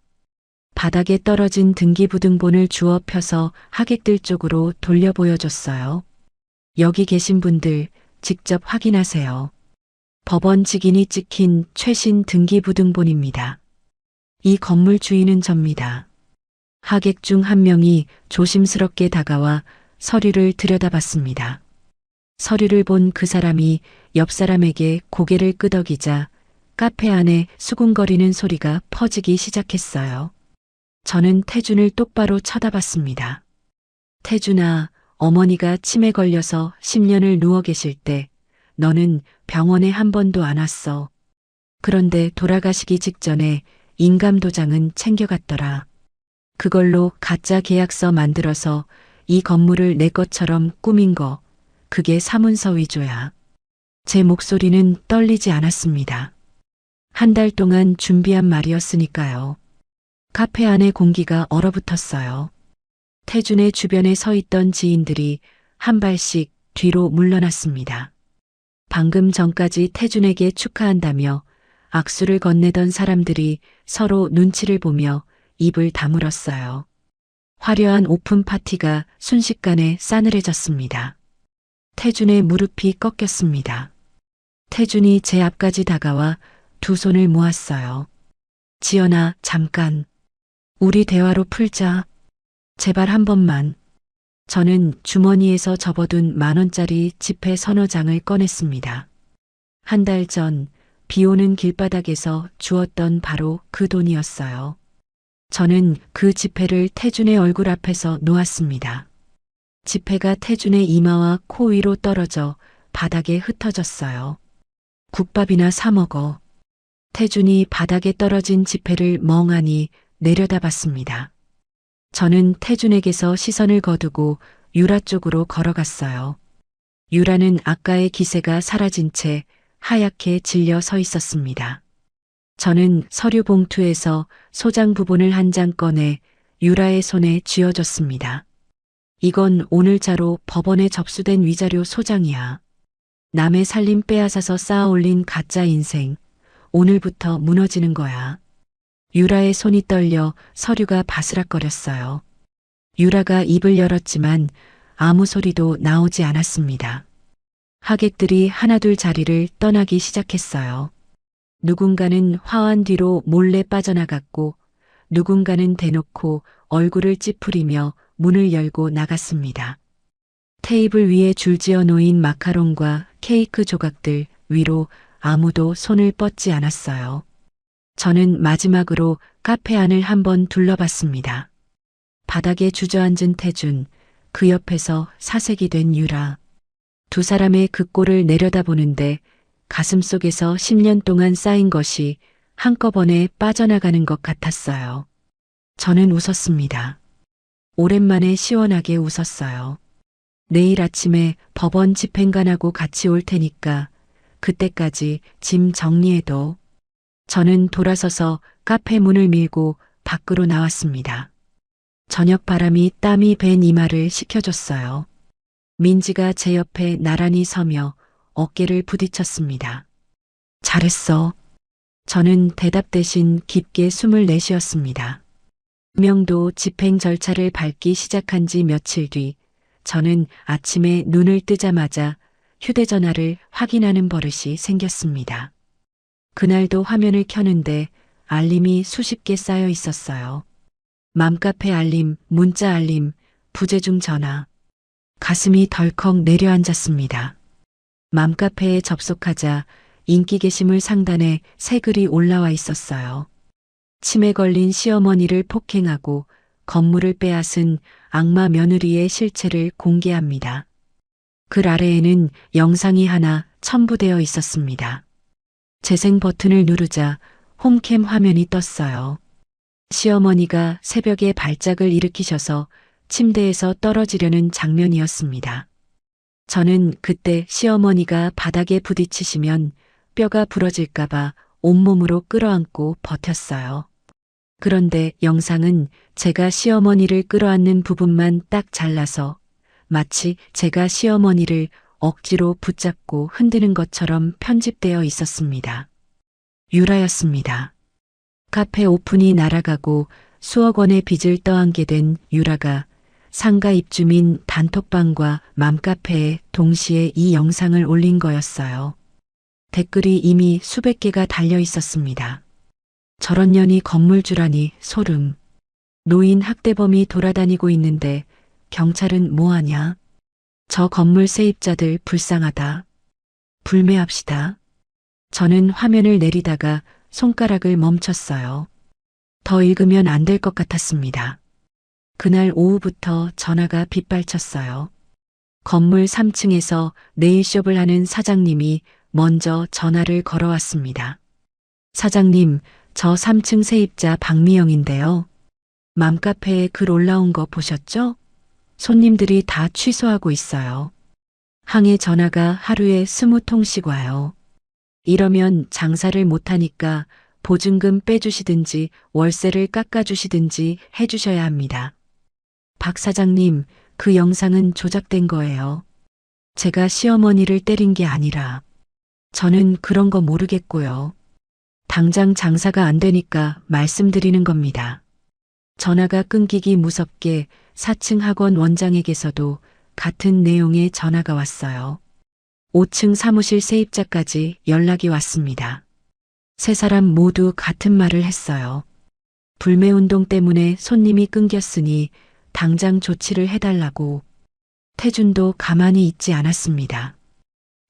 [SPEAKER 2] 바닥에 떨어진 등기부등본을 주워 펴서 하객들 쪽으로 돌려 보여줬어요. 여기 계신 분들 직접 확인하세요. 법원 직인이 찍힌 최신 등기부등본입니다. 이 건물 주인은 접니다. 하객 중 한 명이 조심스럽게 다가와 서류를 들여다봤습니다. 서류를 본 그 사람이 옆 사람에게 고개를 끄덕이자 카페 안에 수군거리는 소리가 퍼지기 시작했어요. 저는 태준을 똑바로 쳐다봤습니다. 태준아, 어머니가 치매 걸려서 10년을 누워 계실 때 너는 병원에 한 번도 안 왔어. 그런데 돌아가시기 직전에 인감도장은 챙겨갔더라. 그걸로 가짜 계약서 만들어서 이 건물을 내 것처럼 꾸민 거, 그게 사문서 위조야. 제 목소리는 떨리지 않았습니다. 한 달 동안 준비한 말이었으니까요. 카페 안의 공기가 얼어붙었어요. 태준의 주변에 서 있던 지인들이 한 발씩 뒤로 물러났습니다. 방금 전까지 태준에게 축하한다며 악수를 건네던 사람들이 서로 눈치를 보며 입을 다물었어요. 화려한 오픈 파티가 순식간에 싸늘해졌습니다. 태준의 무릎이 꺾였습니다. 태준이 제 앞까지 다가와 두 손을 모았어요. 지연아, 잠깐. 우리 대화로 풀자. 제발 한 번만. 저는 주머니에서 접어둔 10,000원짜리 지폐 서너 장을 꺼냈습니다. 한 달 전 비 오는 길바닥에서 주웠던 바로 그 돈이었어요. 저는 그 지폐를 태준의 얼굴 앞에서 놓았습니다. 지폐가 태준의 이마와 코 위로 떨어져 바닥에 흩어졌어요. 국밥이나 사 먹어. 태준이 바닥에 떨어진 지폐를 멍하니 내려다봤습니다. 저는 태준에게서 시선을 거두고 유라 쪽으로 걸어갔어요. 유라는 아까의 기세가 사라진 채 하얗게 질려 서 있었습니다. 저는 서류 봉투에서 소장 부본을 한 장 꺼내 유라의 손에 쥐어줬습니다. 이건 오늘자로 법원에 접수된 위자료 소장이야. 남의 살림 빼앗아서 쌓아 올린 가짜 인생, 오늘부터 무너지는 거야. 유라의 손이 떨려 서류가 바스락거렸어요. 유라가 입을 열었지만 아무 소리도 나오지 않았습니다. 하객들이 하나둘 자리를 떠나기 시작했어요. 누군가는 화환 뒤로 몰래 빠져나갔고 누군가는 대놓고 얼굴을 찌푸리며 문을 열고 나갔습니다. 테이블 위에 줄지어 놓인 마카롱과 케이크 조각들 위로 아무도 손을 뻗지 않았어요. 저는 마지막으로 카페 안을 한번 둘러봤습니다. 바닥에 주저앉은 태준, 그 옆에서 사색이 된 유라. 두 사람의 그 꼴을 내려다보는데 가슴속에서 10년 동안 쌓인 것이 한꺼번에 빠져나가는 것 같았어요. 저는 웃었습니다. 오랜만에 시원하게 웃었어요. 내일 아침에 법원 집행관하고 같이 올 테니까 그때까지 짐 정리해도. 저는 돌아서서 카페 문을 밀고 밖으로 나왔습니다. 저녁 바람이 땀이 밴 이마를 식혀줬어요. 민지가 제 옆에 나란히 서며 어깨를 부딪혔습니다. 잘했어. 저는 대답 대신 깊게 숨을 내쉬었습니다. 명도 집행 절차를 밟기 시작한 지 며칠 뒤 저는 아침에 눈을 뜨자마자 휴대전화를 확인하는 버릇이 생겼습니다. 그날도 화면을 켜는데 알림이 수십 개 쌓여 있었어요. 맘카페 알림, 문자 알림, 부재중 전화. 가슴이 덜컥 내려앉았습니다. 맘카페에 접속하자 인기 게시물 상단에 새 글이 올라와 있었어요. 치매 걸린 시어머니를 폭행하고 건물을 빼앗은 악마 며느리의 실체를 공개합니다. 글 아래에는 영상이 하나 첨부되어 있었습니다. 재생 버튼을 누르자 홈캠 화면이 떴어요. 시어머니가 새벽에 발작을 일으키셔서 침대에서 떨어지려는 장면이었습니다. 저는 그때 시어머니가 바닥에 부딪히시면 뼈가 부러질까봐 온몸으로 끌어안고 버텼어요. 그런데 영상은 제가 시어머니를 끌어안는 부분만 딱 잘라서 마치 제가 시어머니를 억지로 붙잡고 흔드는 것처럼 편집되어 있었습니다. 유라였습니다. 카페 오픈이 날아가고 수억 원의 빚을 떠안게 된 유라가 상가 입주민 단톡방과 맘카페에 동시에 이 영상을 올린 거였어요. 댓글이 이미 수백 개가 달려 있었습니다. 저런 년이 건물주라니 소름. 노인 학대범이 돌아다니고 있는데 경찰은 뭐하냐? 저 건물 세입자들 불쌍하다. 불매합시다. 저는 화면을 내리다가 손가락을 멈췄어요. 더 읽으면 안 될 것 같았습니다. 그날 오후부터 전화가 빗발쳤어요. 건물 3층에서 네일숍을 하는 사장님이 먼저 전화를 걸어왔습니다. 사장님, 저 3층 세입자 박미영인데요. 맘카페에 글 올라온 거 보셨죠? 손님들이 다 취소하고 있어요. 항해 전화가 하루에 20통씩 와요. 이러면 장사를 못하니까 보증금 빼주시든지 월세를 깎아주시든지 해주셔야 합니다. 박 사장님, 그 영상은 조작된 거예요. 제가 시어머니를 때린 게 아니라. 저는 그런 거 모르겠고요. 당장 장사가 안 되니까 말씀드리는 겁니다. 전화가 끊기기 무섭게 4층 학원 원장에게서도 같은 내용의 전화가 왔어요. 5층 사무실 세입자까지 연락이 왔습니다. 세 사람 모두 같은 말을 했어요. 불매운동 때문에 손님이 끊겼으니 당장 조치를 해달라고. 태준도 가만히 있지 않았습니다.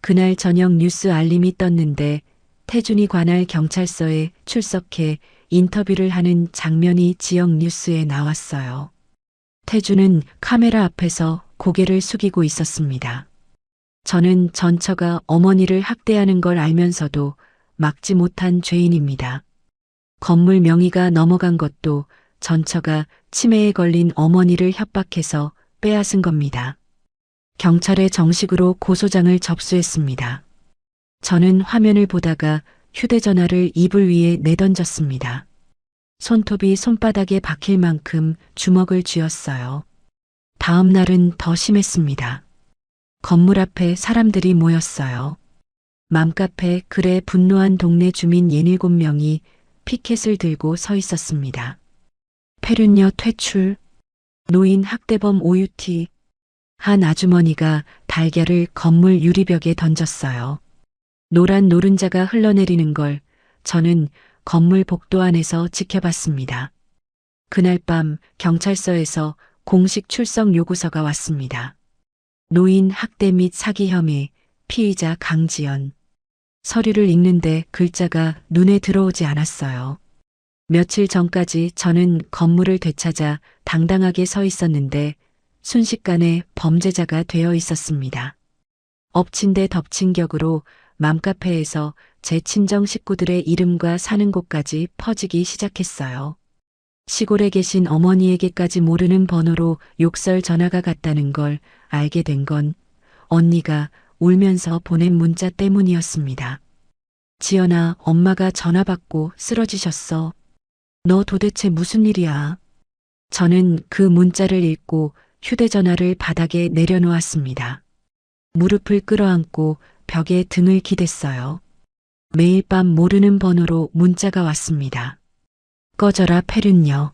[SPEAKER 2] 그날 저녁 뉴스 알림이 떴는데 태준이 관할 경찰서에 출석해 인터뷰를 하는 장면이 지역 뉴스에 나왔어요. 태준은 카메라 앞에서 고개를 숙이고 있었습니다. 저는 전처가 어머니를 학대하는 걸 알면서도 막지 못한 죄인입니다. 건물 명의가 넘어간 것도 전처가 치매에 걸린 어머니를 협박해서 빼앗은 겁니다. 경찰에 정식으로 고소장을 접수했습니다. 저는 화면을 보다가 휴대전화를 이불 위에 내던졌습니다. 손톱이 손바닥에 박힐 만큼 주먹을 쥐었어요. 다음 날은 더 심했습니다. 건물 앞에 사람들이 모였어요. 맘카페 글에 분노한 동네 주민 17명이 피켓을 들고 서 있었습니다. 폐륜녀 퇴출, 노인 학대범 OUT, 한 아주머니가 달걀을 건물 유리벽에 던졌어요. 노란 노른자가 흘러내리는 걸 저는 건물 복도 안에서 지켜봤습니다. 그날 밤 경찰서에서 공식 출석 요구서가 왔습니다. 노인 학대 및 사기 혐의, 피의자 강지연. 서류를 읽는데 글자가 눈에 들어오지 않았어요. 며칠 전까지 저는 건물을 되찾아 당당하게 서 있었는데 순식간에 범죄자가 되어 있었습니다. 엎친 데 덮친 격으로 맘카페에서 제 친정 식구들의 이름과 사는 곳까지 퍼지기 시작했어요. 시골에 계신 어머니에게까지 모르는 번호로 욕설 전화가 갔다는 걸 알게 된 건 언니가 울면서 보낸 문자 때문이었습니다. 지연아, 엄마가 전화 받고 쓰러지셨어. 너 도대체 무슨 일이야? 저는 그 문자를 읽고 휴대전화를 바닥에 내려놓았습니다. 무릎을 끌어안고 벽에 등을 기댔어요. 매일 밤 모르는 번호로 문자가 왔습니다. 꺼져라 패륜녀.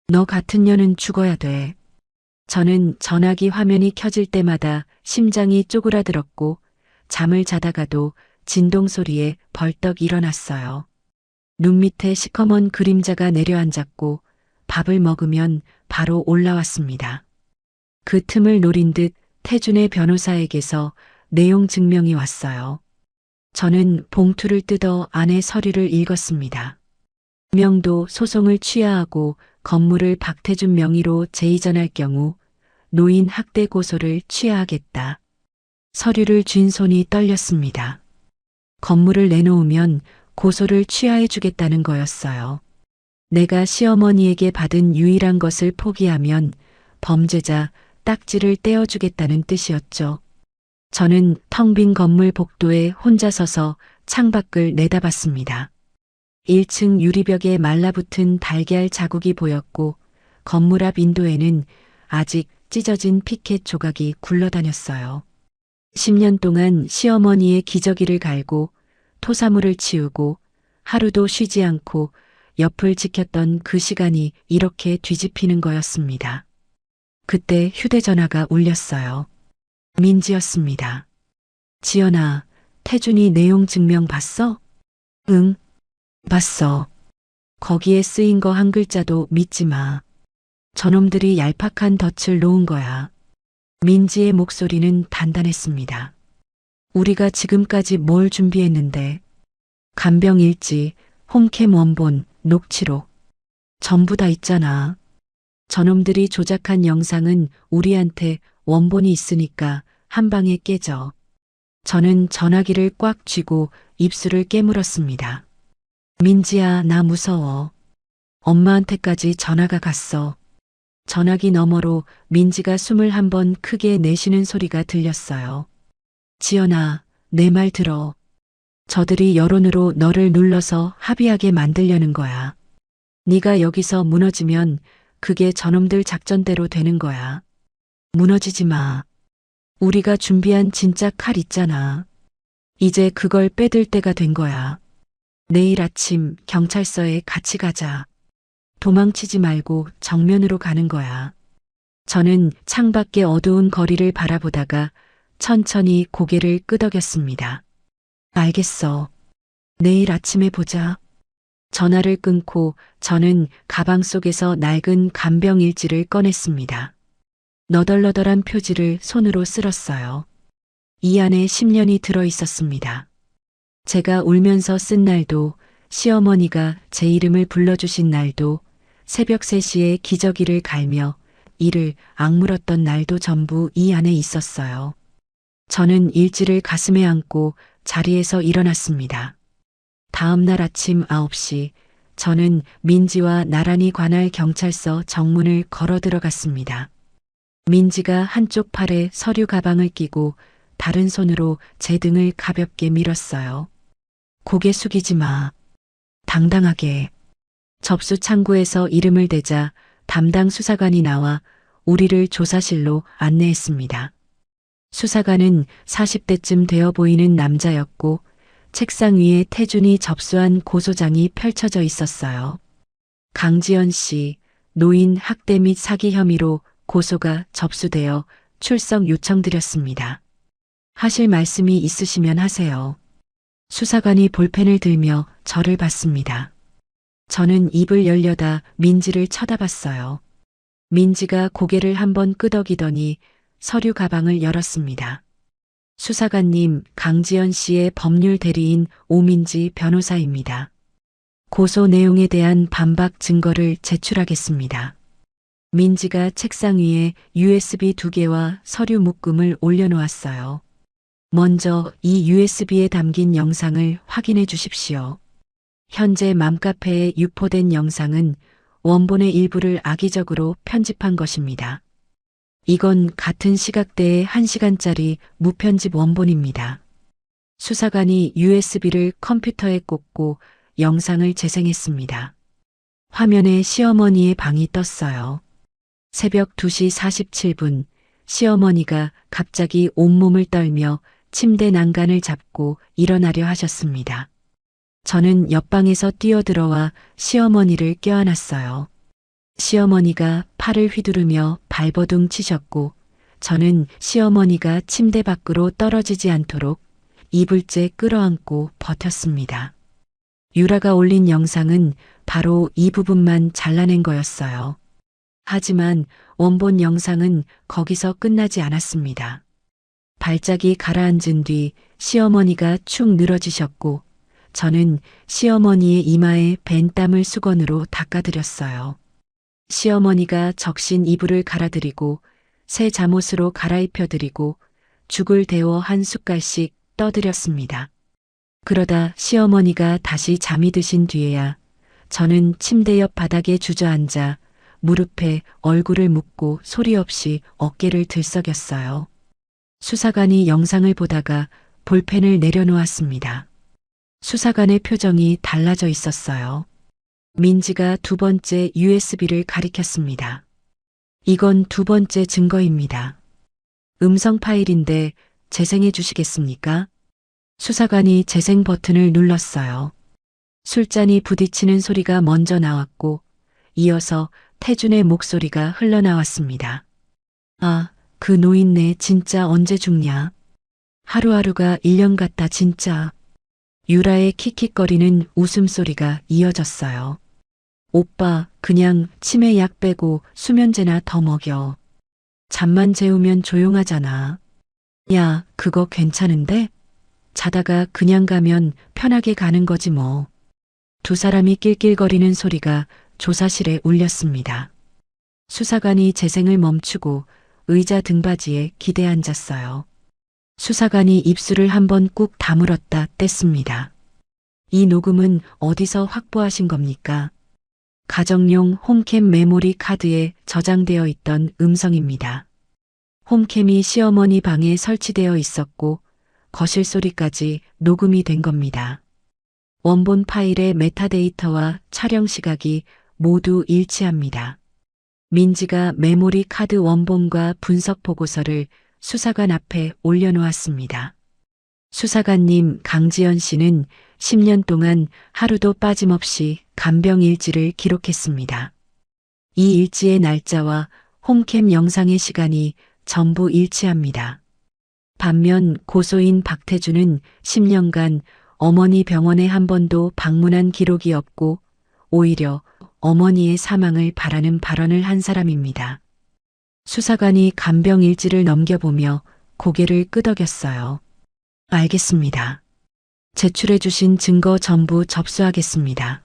[SPEAKER 2] 너 같은 년은 죽어야 돼. 저는 전화기 화면이 켜질 때마다 심장이 쪼그라들었고 잠을 자다가도 진동 소리에 벌떡 일어났어요. 눈 밑에 시커먼 그림자가 내려앉았고 밥을 먹으면 바로 올라왔습니다. 그 틈을 노린 듯 태준의 변호사에게서 내용 증명이 왔어요. 저는 봉투를 뜯어 안에 서류를 읽었습니다. 명도 소송을 취하하고 건물을 박태준 명의로 재이전할 경우 노인 학대 고소를 취하하겠다. 서류를 쥔 손이 떨렸습니다. 건물을 내놓으면 고소를 취하해 주겠다는 거였어요. 내가 시어머니에게 받은 유일한 것을 포기하면 범죄자 딱지를 떼어주겠다는 뜻이었죠. 저는 텅 빈 건물 복도에 혼자 서서 창밖을 내다봤습니다. 1층 유리벽에 말라붙은 달걀 자국이 보였고 건물 앞 인도에는 아직 찢어진 피켓 조각이 굴러다녔어요. 10년 동안 시어머니의 기저귀를 갈고 토사물을 치우고 하루도 쉬지 않고 옆을 지켰던 그 시간이 이렇게 뒤집히는 거였습니다. 그때 휴대전화가 울렸어요. 민지였습니다. 지연아, 태준이 내용 증명 봤어? 응, 봤어. 거기에 쓰인 거 한 글자도 믿지 마. 저놈들이 얄팍한 덫을 놓은 거야. 민지의 목소리는 단단했습니다. 우리가 지금까지 뭘 준비했는데. 간병일지, 홈캠 원본, 녹취록. 전부 다 있잖아. 저놈들이 조작한 영상은 우리한테 원본이 있으니까 한 방에 깨져. 저는 전화기를 꽉 쥐고 입술을 깨물었습니다. 민지야, 나 무서워. 엄마한테까지 전화가 갔어. 전화기 너머로 민지가 숨을 한 번 크게 내쉬는 소리가 들렸어요. 지연아, 내 말 들어. 저들이 여론으로 너를 눌러서 합의하게 만들려는 거야. 네가 여기서 무너지면 그게 저놈들 작전대로 되는 거야. 무너지지 마. 우리가 준비한 진짜 칼 있잖아. 이제 그걸 빼들 때가 된 거야. 내일 아침 경찰서에 같이 가자. 도망치지 말고 정면으로 가는 거야. 저는 창밖의 어두운 거리를 바라보다가 천천히 고개를 끄덕였습니다. 알겠어. 내일 아침에 보자. 전화를 끊고 저는 가방 속에서 낡은 간병 일지를 꺼냈습니다. 너덜너덜한 표지를 손으로 쓸었어요. 이 안에 10년이 들어 있었습니다. 제가 울면서 쓴 날도, 시어머니가 제 이름을 불러주신 날도, 새벽 3시에 기저귀를 갈며 이를 악물었던 날도 전부 이 안에 있었어요. 저는 일지를 가슴에 안고 자리에서 일어났습니다. 다음 날 아침 9시, 저는 민지와 나란히 관할 경찰서 정문을 걸어 들어갔습니다. 민지가 한쪽 팔에 서류 가방을 끼고 다른 손으로 제 등을 가볍게 밀었어요. 고개 숙이지 마. 당당하게. 접수 창구에서 이름을 대자 담당 수사관이 나와 우리를 조사실로 안내했습니다. 수사관은 40대쯤 되어 보이는 남자였고 책상 위에 태준이 접수한 고소장이 펼쳐져 있었어요. 강지연 씨, 노인 학대 및 사기 혐의로 고소가 접수되어 출석 요청드렸습니다. 하실 말씀이 있으시면 하세요. 수사관이 볼펜을 들며 저를 봤습니다. 저는 입을 열려다 민지를 쳐다봤어요. 민지가 고개를 한번 끄덕이더니 서류 가방을 열었습니다. 수사관님, 강지연 씨의 법률 대리인 오민지 변호사입니다. 고소 내용에 대한 반박 증거를 제출하겠습니다. 민지가 책상 위에 USB 2개와 서류 묶음을 올려놓았어요. 먼저 이 USB에 담긴 영상을 확인해 주십시오. 현재 맘카페에 유포된 영상은 원본의 일부를 악의적으로 편집한 것입니다. 이건 같은 시각대의 1시간짜리 무편집 원본입니다. 수사관이 USB를 컴퓨터에 꽂고 영상을 재생했습니다. 화면에 시어머니의 방이 떴어요. 새벽 2시 47분, 시어머니가 갑자기 온몸을 떨며 침대 난간을 잡고 일어나려 하셨습니다. 저는 옆방에서 뛰어들어와 시어머니를 껴안았어요. 시어머니가 팔을 휘두르며 발버둥 치셨고, 저는 시어머니가 침대 밖으로 떨어지지 않도록 이불째 끌어안고 버텼습니다. 유라가 올린 영상은 바로 이 부분만 잘라낸 거였어요. 하지만 원본 영상은 거기서 끝나지 않았습니다. 발작이 가라앉은 뒤 시어머니가 축 늘어지셨고, 저는 시어머니의 이마에 밴 땀을 수건으로 닦아드렸어요. 시어머니가 적신 이불을 갈아드리고 새 잠옷으로 갈아입혀드리고 죽을 데워 한 숟갈씩 떠드렸습니다. 그러다 시어머니가 다시 잠이 드신 뒤에야 저는 침대 옆 바닥에 주저앉아 무릎에 얼굴을 묻고 소리 없이 어깨를 들썩였어요. 수사관이 영상을 보다가 볼펜을 내려놓았습니다. 수사관의 표정이 달라져 있었어요. 민지가 두 번째 USB를 가리켰습니다. 이건 두 번째 증거입니다. 음성 파일인데 재생해 주시겠습니까? 수사관이 재생 버튼을 눌렀어요. 술잔이 부딪히는 소리가 먼저 나왔고 이어서 태준의 목소리가 흘러나왔습니다. 아, 그 노인네 진짜 언제 죽냐? 하루하루가 1년 같다 진짜. 유라의 킥킥거리는 웃음소리가 이어졌어요. 오빠, 그냥 치매 약 빼고 수면제나 더 먹여. 잠만 재우면 조용하잖아. 야, 그거 괜찮은데? 자다가 그냥 가면 편하게 가는 거지 뭐. 두 사람이 낄낄거리는 소리가 조사실에 울렸습니다. 수사관이 재생을 멈추고 의자 등받이에 기대 앉았어요. 수사관이 입술을 한번 꾹 다물었다 뗐습니다. 이 녹음은 어디서 확보하신 겁니까? 가정용 홈캠 메모리 카드에 저장되어 있던 음성입니다. 홈캠이 시어머니 방에 설치되어 있었고 거실 소리까지 녹음이 된 겁니다. 원본 파일의 메타데이터와 촬영 시각이 모두 일치합니다. 민지가 메모리 카드 원본과 분석 보고서를 수사관 앞에 올려놓았습니다. 수사관님, 강지연 씨는 10년 동안 하루도 빠짐없이 간병일지를 기록했습니다. 이 일지의 날짜와 홈캠 영상의 시간이 전부 일치합니다. 반면 고소인 박태주는 10년간 어머니 병원에 한 번도 방문한 기록이 없고 오히려 어머니의 사망을 바라는 발언을 한 사람입니다. 수사관이 간병일지를 넘겨보며 고개를 끄덕였어요. 알겠습니다. 제출해 주신 증거 전부 접수하겠습니다.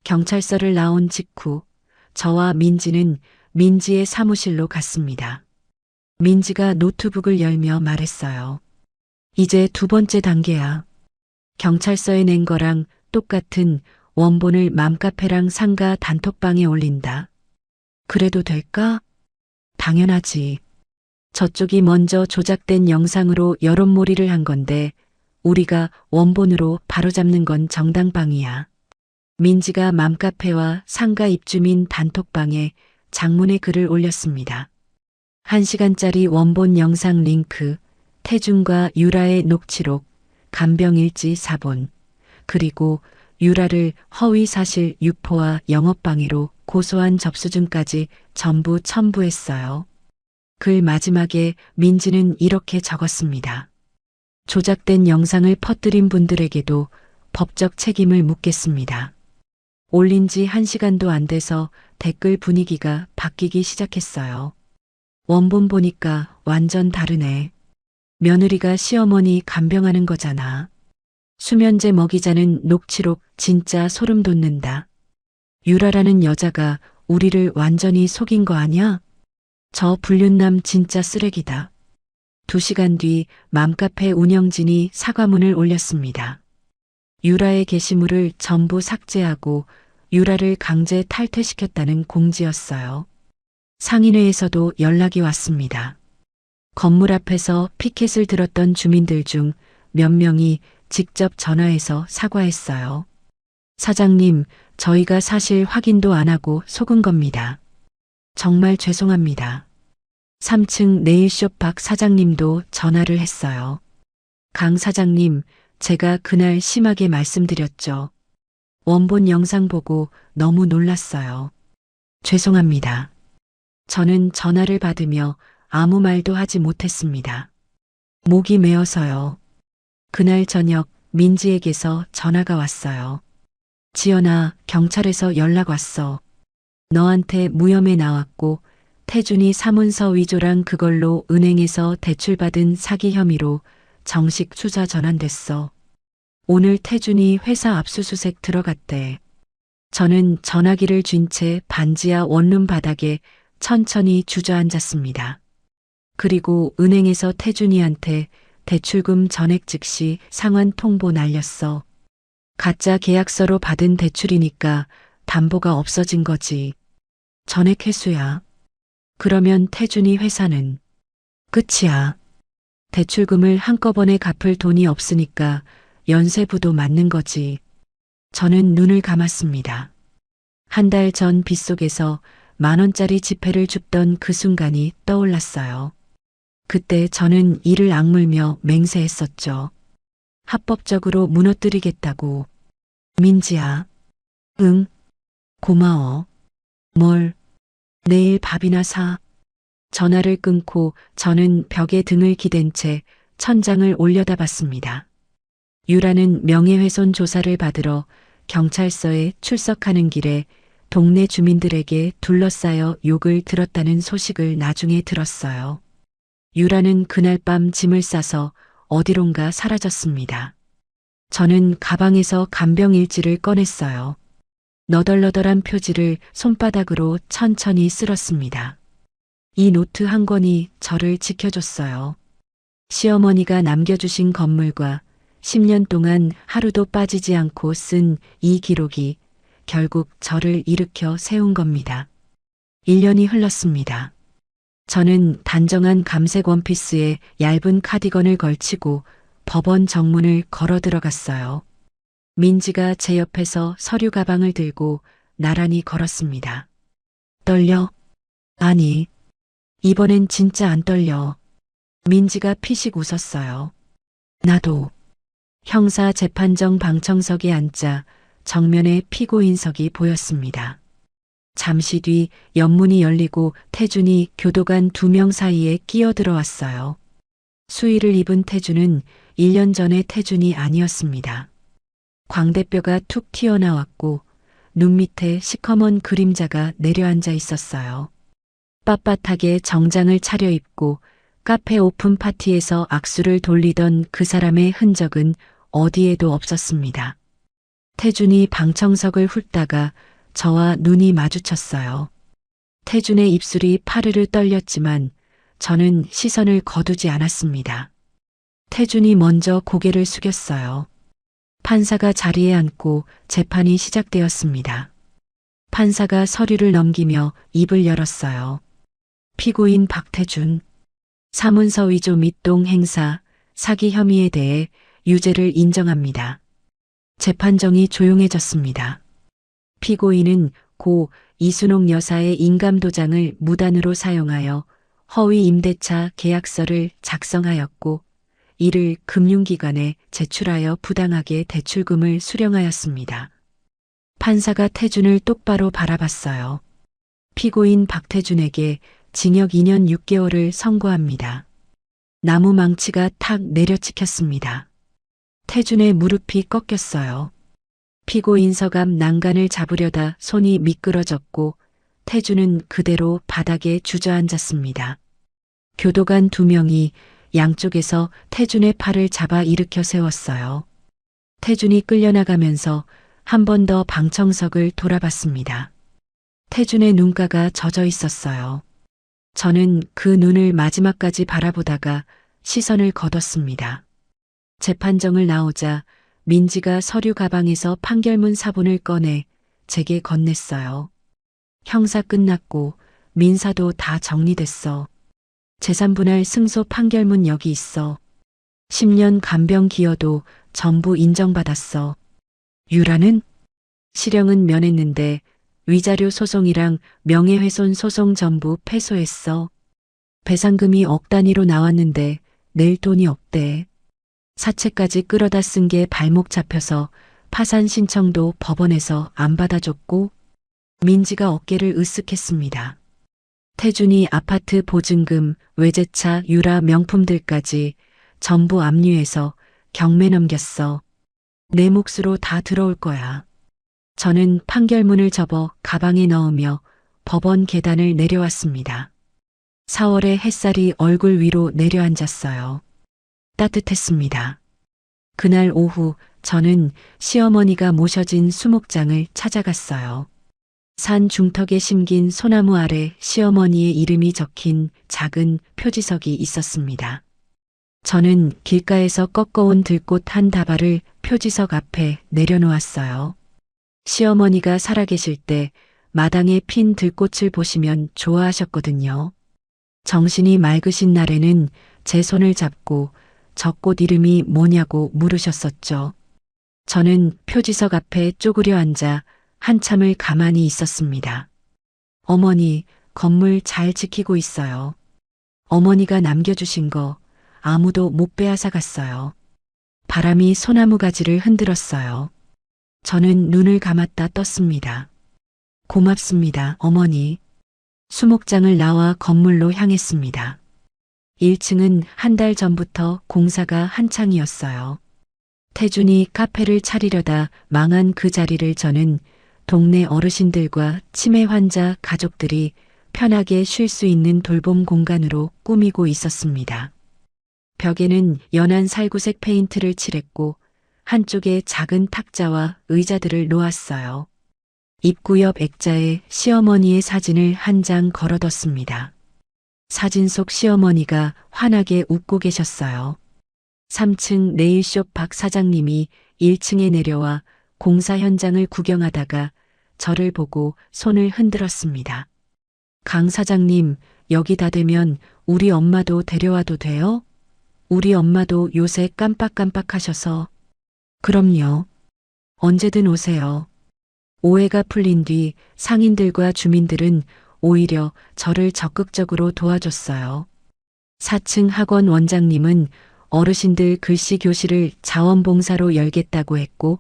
[SPEAKER 2] 경찰서를 나온 직후 저와 민지는 민지의 사무실로 갔습니다. 민지가 노트북을 열며 말했어요. 이제 두 번째 단계야. 경찰서에 낸 거랑 똑같은 원본을 맘카페랑 상가 단톡방에 올린다. 그래도 될까? 당연하지. 저쪽이 먼저 조작된 영상으로 여론몰이를 한 건데 우리가 원본으로 바로잡는 건 정당방위야. 민지가 맘카페와 상가 입주민 단톡방에 장문의 글을 올렸습니다. 1시간짜리 원본 영상 링크, 태준과 유라의 녹취록, 간병일지 사본, 그리고 유라를 허위사실 유포와 영업방해로 고소한 접수증까지 전부 첨부했어요. 글 마지막에 민지는 이렇게 적었습니다. 조작된 영상을 퍼뜨린 분들에게도 법적 책임을 묻겠습니다. 올린 지 1시간도 안 돼서 댓글 분위기가 바뀌기 시작했어요. 원본 보니까 완전 다르네. 며느리가 시어머니 간병하는 거잖아. 수면제 먹이자는 녹취록 진짜 소름 돋는다. 유라라는 여자가 우리를 완전히 속인 거 아니야? 저 불륜남 진짜 쓰레기다. 2시간 뒤 맘카페 운영진이 사과문을 올렸습니다. 유라의 게시물을 전부 삭제하고 유라를 강제 탈퇴시켰다는 공지였어요. 상인회에서도 연락이 왔습니다. 건물 앞에서 피켓을 들었던 주민들 중 몇 명이 직접 전화해서 사과했어요. 사장님, 저희가 사실 확인도 안 하고 속은 겁니다. 정말 죄송합니다. 3층 네일숍 박 사장님도 전화를 했어요. 강 사장님, 제가 그날 심하게 말씀드렸죠. 원본 영상 보고 너무 놀랐어요. 죄송합니다. 저는 전화를 받으며 아무 말도 하지 못했습니다. 목이 메어서요. 그날 저녁 민지에게서 전화가 왔어요. 지연아, 경찰에서 연락 왔어. 너한테 무혐의 나왔고 태준이 사문서 위조랑 그걸로 은행에서 대출받은 사기 혐의로 정식 수사 전환됐어. 오늘 태준이 회사 압수수색 들어갔대. 저는 전화기를 쥔 채 반지하 원룸 바닥에 천천히 주저앉았습니다. 그리고 은행에서 태준이한테 대출금 전액 즉시 상환 통보 날렸어. 가짜 계약서로 받은 대출이니까 담보가 없어진 거지. 전액 회수야. 그러면 태준이 회사는 끝이야. 대출금을 한꺼번에 갚을 돈이 없으니까 연쇄부도 맞는 거지. 저는 눈을 감았습니다. 한 달 전 빗속에서 10,000원짜리 지폐를 줍던 그 순간이 떠올랐어요. 그때 저는 이를 악물며 맹세했었죠. 합법적으로 무너뜨리겠다고. 민지야. 응. 고마워. 뭘. 내일 밥이나 사. 전화를 끊고 저는 벽에 등을 기댄 채 천장을 올려다봤습니다. 유라는 명예훼손 조사를 받으러 경찰서에 출석하는 길에 동네 주민들에게 둘러싸여 욕을 들었다는 소식을 나중에 들었어요. 유라는 그날 밤 짐을 싸서 어디론가 사라졌습니다. 저는 가방에서 간병일지를 꺼냈어요. 너덜너덜한 표지를 손바닥으로 천천히 쓸었습니다. 이 노트 한 권이 저를 지켜줬어요. 시어머니가 남겨주신 건물과 10년 동안 하루도 빠지지 않고 쓴 이 기록이 결국 저를 일으켜 세운 겁니다. 1년이 흘렀습니다. 저는 단정한 감색 원피스에 얇은 카디건을 걸치고 법원 정문을 걸어 들어갔어요. 민지가 제 옆에서 서류 가방을 들고 나란히 걸었습니다. 떨려? 아니, 이번엔 진짜 안 떨려. 민지가 피식 웃었어요. 나도. 형사 재판정 방청석에 앉자 정면에 피고인석이 보였습니다. 잠시 뒤 옆문이 열리고 태준이 교도관 2명 사이에 끼어들어왔어요. 수의를 입은 태준은 1년 전의 태준이 아니었습니다. 광대뼈가 툭 튀어나왔고 눈 밑에 시커먼 그림자가 내려앉아 있었어요. 빳빳하게 정장을 차려입고 카페 오픈 파티에서 악수를 돌리던 그 사람의 흔적은 어디에도 없었습니다. 태준이 방청석을 훑다가 저와 눈이 마주쳤어요. 태준의 입술이 파르르 떨렸지만 저는 시선을 거두지 않았습니다. 태준이 먼저 고개를 숙였어요. 판사가 자리에 앉고 재판이 시작되었습니다. 판사가 서류를 넘기며 입을 열었어요. 피고인 박태준, 사문서 위조 및 동행사, 사기 혐의에 대해 유죄를 인정합니다. 재판정이 조용해졌습니다. 피고인은 고 이순옥 여사의 인감도장을 무단으로 사용하여 허위 임대차 계약서를 작성하였고 이를 금융기관에 제출하여 부당하게 대출금을 수령하였습니다. 판사가 태준을 똑바로 바라봤어요. 피고인 박태준에게 징역 2년 6개월을 선고합니다. 나무 망치가 탁 내려찍혔습니다. 태준의 무릎이 꺾였어요. 피고인 서감 난간을 잡으려다 손이 미끄러졌고 태준은 그대로 바닥에 주저앉았습니다. 교도관 2명이 양쪽에서 태준의 팔을 잡아 일으켜 세웠어요. 태준이 끌려나가면서 한 번 더 방청석을 돌아봤습니다. 태준의 눈가가 젖어 있었어요. 저는 그 눈을 마지막까지 바라보다가 시선을 거뒀습니다. 재판정을 나오자 민지가 서류 가방에서 판결문 사본을 꺼내 제게 건넸어요. 형사 끝났고 민사도 다 정리됐어. 재산분할 승소 판결문 여기 있어. 10년 간병 기여도 전부 인정받았어. 유라는? 실형은 면했는데 위자료 소송이랑 명예훼손 소송 전부 패소했어. 배상금이 억 단위로 나왔는데 낼 돈이 없대. 사채까지 끌어다 쓴 게 발목 잡혀서 파산 신청도 법원에서 안 받아줬고. 민지가 어깨를 으쓱했습니다. 태준이 아파트 보증금, 외제차, 유라 명품들까지 전부 압류해서 경매 넘겼어. 내 몫으로 다 들어올 거야. 저는 판결문을 접어 가방에 넣으며 법원 계단을 내려왔습니다. 4월의 햇살이 얼굴 위로 내려앉았어요. 따뜻했습니다. 그날 오후 저는 시어머니가 모셔진 수목장을 찾아갔어요. 산 중턱에 심긴 소나무 아래 시어머니의 이름이 적힌 작은 표지석이 있었습니다. 저는 길가에서 꺾어온 들꽃 한 다발을 표지석 앞에 내려놓았어요. 시어머니가 살아계실 때 마당에 핀 들꽃을 보시면 좋아하셨거든요. 정신이 맑으신 날에는 제 손을 잡고 저 꽃 이름이 뭐냐고 물으셨었죠. 저는 표지석 앞에 쪼그려 앉아 한참을 가만히 있었습니다. 어머니, 건물 잘 지키고 있어요. 어머니가 남겨주신 거 아무도 못 빼앗아 갔어요. 바람이 소나무 가지를 흔들었어요. 저는 눈을 감았다 떴습니다. 고맙습니다, 어머니. 수목장을 나와 건물로 향했습니다. 1층은 한 달 전부터 공사가 한창이었어요. 태준이 카페를 차리려다 망한 그 자리를 저는 동네 어르신들과 치매 환자 가족들이 편하게 쉴 수 있는 돌봄 공간으로 꾸미고 있었습니다. 벽에는 연한 살구색 페인트를 칠했고 한쪽에 작은 탁자와 의자들을 놓았어요. 입구 옆 액자에 시어머니의 사진을 한 장 걸어뒀습니다. 사진 속 시어머니가 환하게 웃고 계셨어요. 3층 네일숍 박 사장님이 1층에 내려와 공사 현장을 구경하다가 저를 보고 손을 흔들었습니다. 강 사장님, 여기 다 되면 우리 엄마도 데려와도 돼요? 우리 엄마도 요새 깜빡깜빡하셔서. 그럼요. 언제든 오세요. 오해가 풀린 뒤 상인들과 주민들은 오히려 저를 적극적으로 도와줬어요. 4층 학원 원장님은 어르신들 글씨 교실을 자원봉사로 열겠다고 했고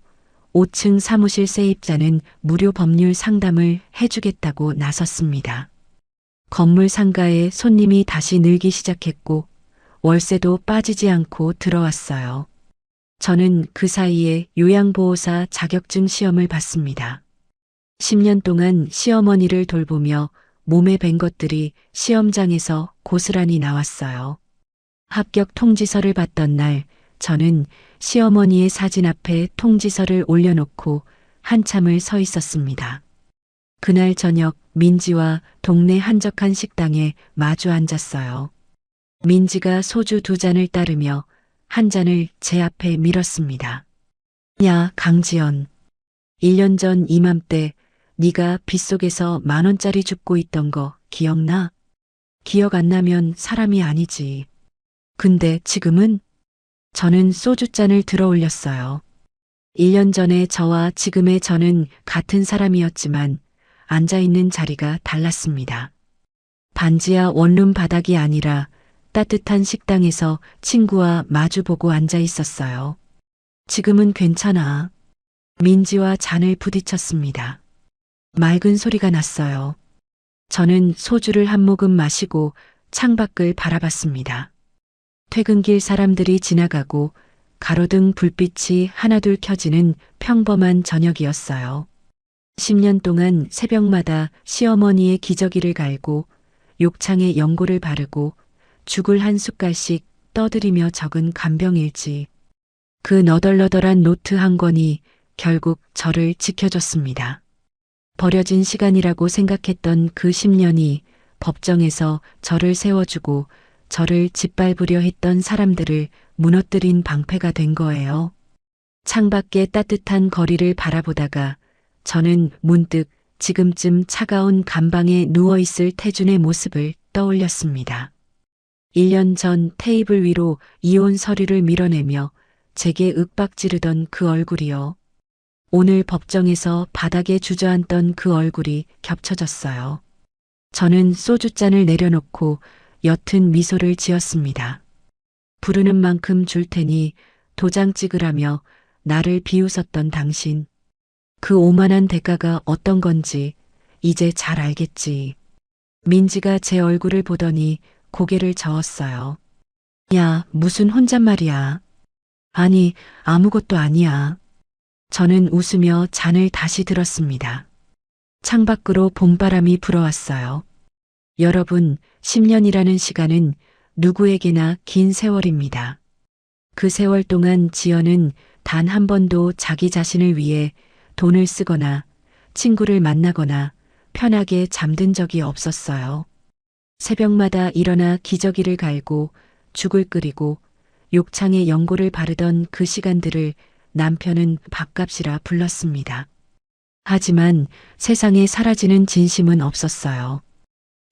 [SPEAKER 2] 5층 사무실 세입자는 무료 법률 상담을 해주겠다고 나섰습니다. 건물 상가에 손님이 다시 늘기 시작했고 월세도 빠지지 않고 들어왔어요. 저는 그 사이에 요양보호사 자격증 시험을 봤습니다. 10년 동안 시어머니를 돌보며 몸에 밴 것들이 시험장에서 고스란히 나왔어요. 합격 통지서를 받던 날 저는 시어머니의 사진 앞에 통지서를 올려놓고 한참을 서 있었습니다. 그날 저녁 민지와 동네 한적한 식당에 마주 앉았어요. 민지가 소주 2잔을 따르며 한 잔을 제 앞에 밀었습니다. 야, 강지연. 1년 전 이맘때 네가 빗속에서 10,000원짜리 줍고 있던 거 기억나? 기억 안 나면 사람이 아니지. 근데 지금은? 저는 소주잔을 들어 올렸어요. 1년 전에 저와 지금의 저는 같은 사람이었지만 앉아있는 자리가 달랐습니다. 반지하 원룸 바닥이 아니라 따뜻한 식당에서 친구와 마주보고 앉아 있었어요. 지금은 괜찮아. 민지와 잔을 부딪혔습니다. 맑은 소리가 났어요. 저는 소주를 한 모금 마시고 창밖을 바라봤습니다. 퇴근길 사람들이 지나가고 가로등 불빛이 하나둘 켜지는 평범한 저녁이었어요. 10년 동안 새벽마다 시어머니의 기저귀를 갈고 욕창에 연고를 바르고 죽을 한 숟갈씩 떠들이며 적은 간병일지. 그 너덜너덜한 노트 한 권이 결국 저를 지켜줬습니다. 버려진 시간이라고 생각했던 그 10년이 법정에서 저를 세워주고 저를 짓밟으려 했던 사람들을 무너뜨린 방패가 된 거예요. 창밖의 따뜻한 거리를 바라보다가 저는 문득 지금쯤 차가운 감방에 누워있을 태준의 모습을 떠올렸습니다. 1년 전 테이블 위로 이혼 서류를 밀어내며 제게 윽박지르던 그 얼굴이요. 오늘 법정에서 바닥에 주저앉던 그 얼굴이 겹쳐졌어요. 저는 소주잔을 내려놓고 옅은 미소를 지었습니다. 부르는 만큼 줄 테니 도장 찍으라며 나를 비웃었던 당신. 그 오만한 대가가 어떤 건지 이제 잘 알겠지. 민지가 제 얼굴을 보더니 고개를 저었어요. 야, 무슨 혼잣말이야. 아니, 아무것도 아니야. 저는 웃으며 잔을 다시 들었습니다. 창밖으로 봄바람이 불어왔어요. 여러분, 10년이라는 시간은 누구에게나 긴 세월입니다. 그 세월 동안 지연은 단 한 번도 자기 자신을 위해 돈을 쓰거나 친구를 만나거나 편하게 잠든 적이 없었어요. 새벽마다 일어나 기저귀를 갈고 죽을 끓이고 욕창에 연고를 바르던 그 시간들을 남편은 밥값이라 불렀습니다. 하지만 세상에 사라지는 진심은 없었어요.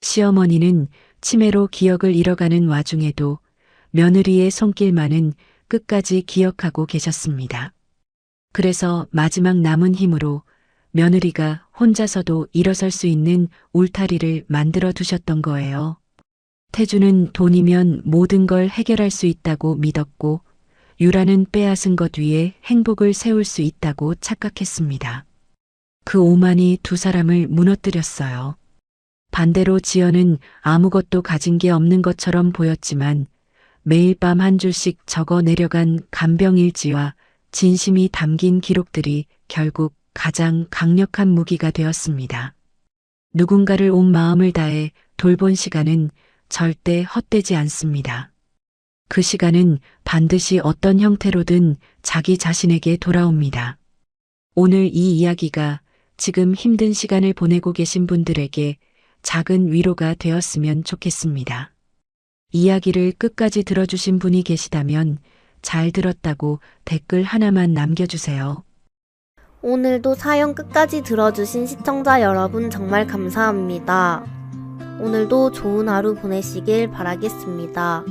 [SPEAKER 2] 시어머니는 치매로 기억을 잃어가는 와중에도 며느리의 손길만은 끝까지 기억하고 계셨습니다. 그래서 마지막 남은 힘으로 며느리가 혼자서도 일어설 수 있는 울타리를 만들어 두셨던 거예요. 태주는 돈이면 모든 걸 해결할 수 있다고 믿었고 유라는 빼앗은 것 위에 행복을 세울 수 있다고 착각했습니다. 그 오만이 두 사람을 무너뜨렸어요. 반대로 지연은 아무것도 가진 게 없는 것처럼 보였지만 매일 밤 한 줄씩 적어 내려간 간병일지와 진심이 담긴 기록들이 결국 가장 강력한 무기가 되었습니다. 누군가를 온 마음을 다해 돌본 시간은 절대 헛되지 않습니다. 그 시간은 반드시 어떤 형태로든 자기 자신에게 돌아옵니다. 오늘 이 이야기가 지금 힘든 시간을 보내고 계신 분들에게 작은 위로가 되었으면 좋겠습니다. 이야기를 끝까지 들어주신 분이 계시다면 잘 들었다고 댓글 하나만 남겨주세요.
[SPEAKER 1] 오늘도 사연 끝까지 들어주신 시청자 여러분 정말 감사합니다. 오늘도 좋은 하루 보내시길 바라겠습니다.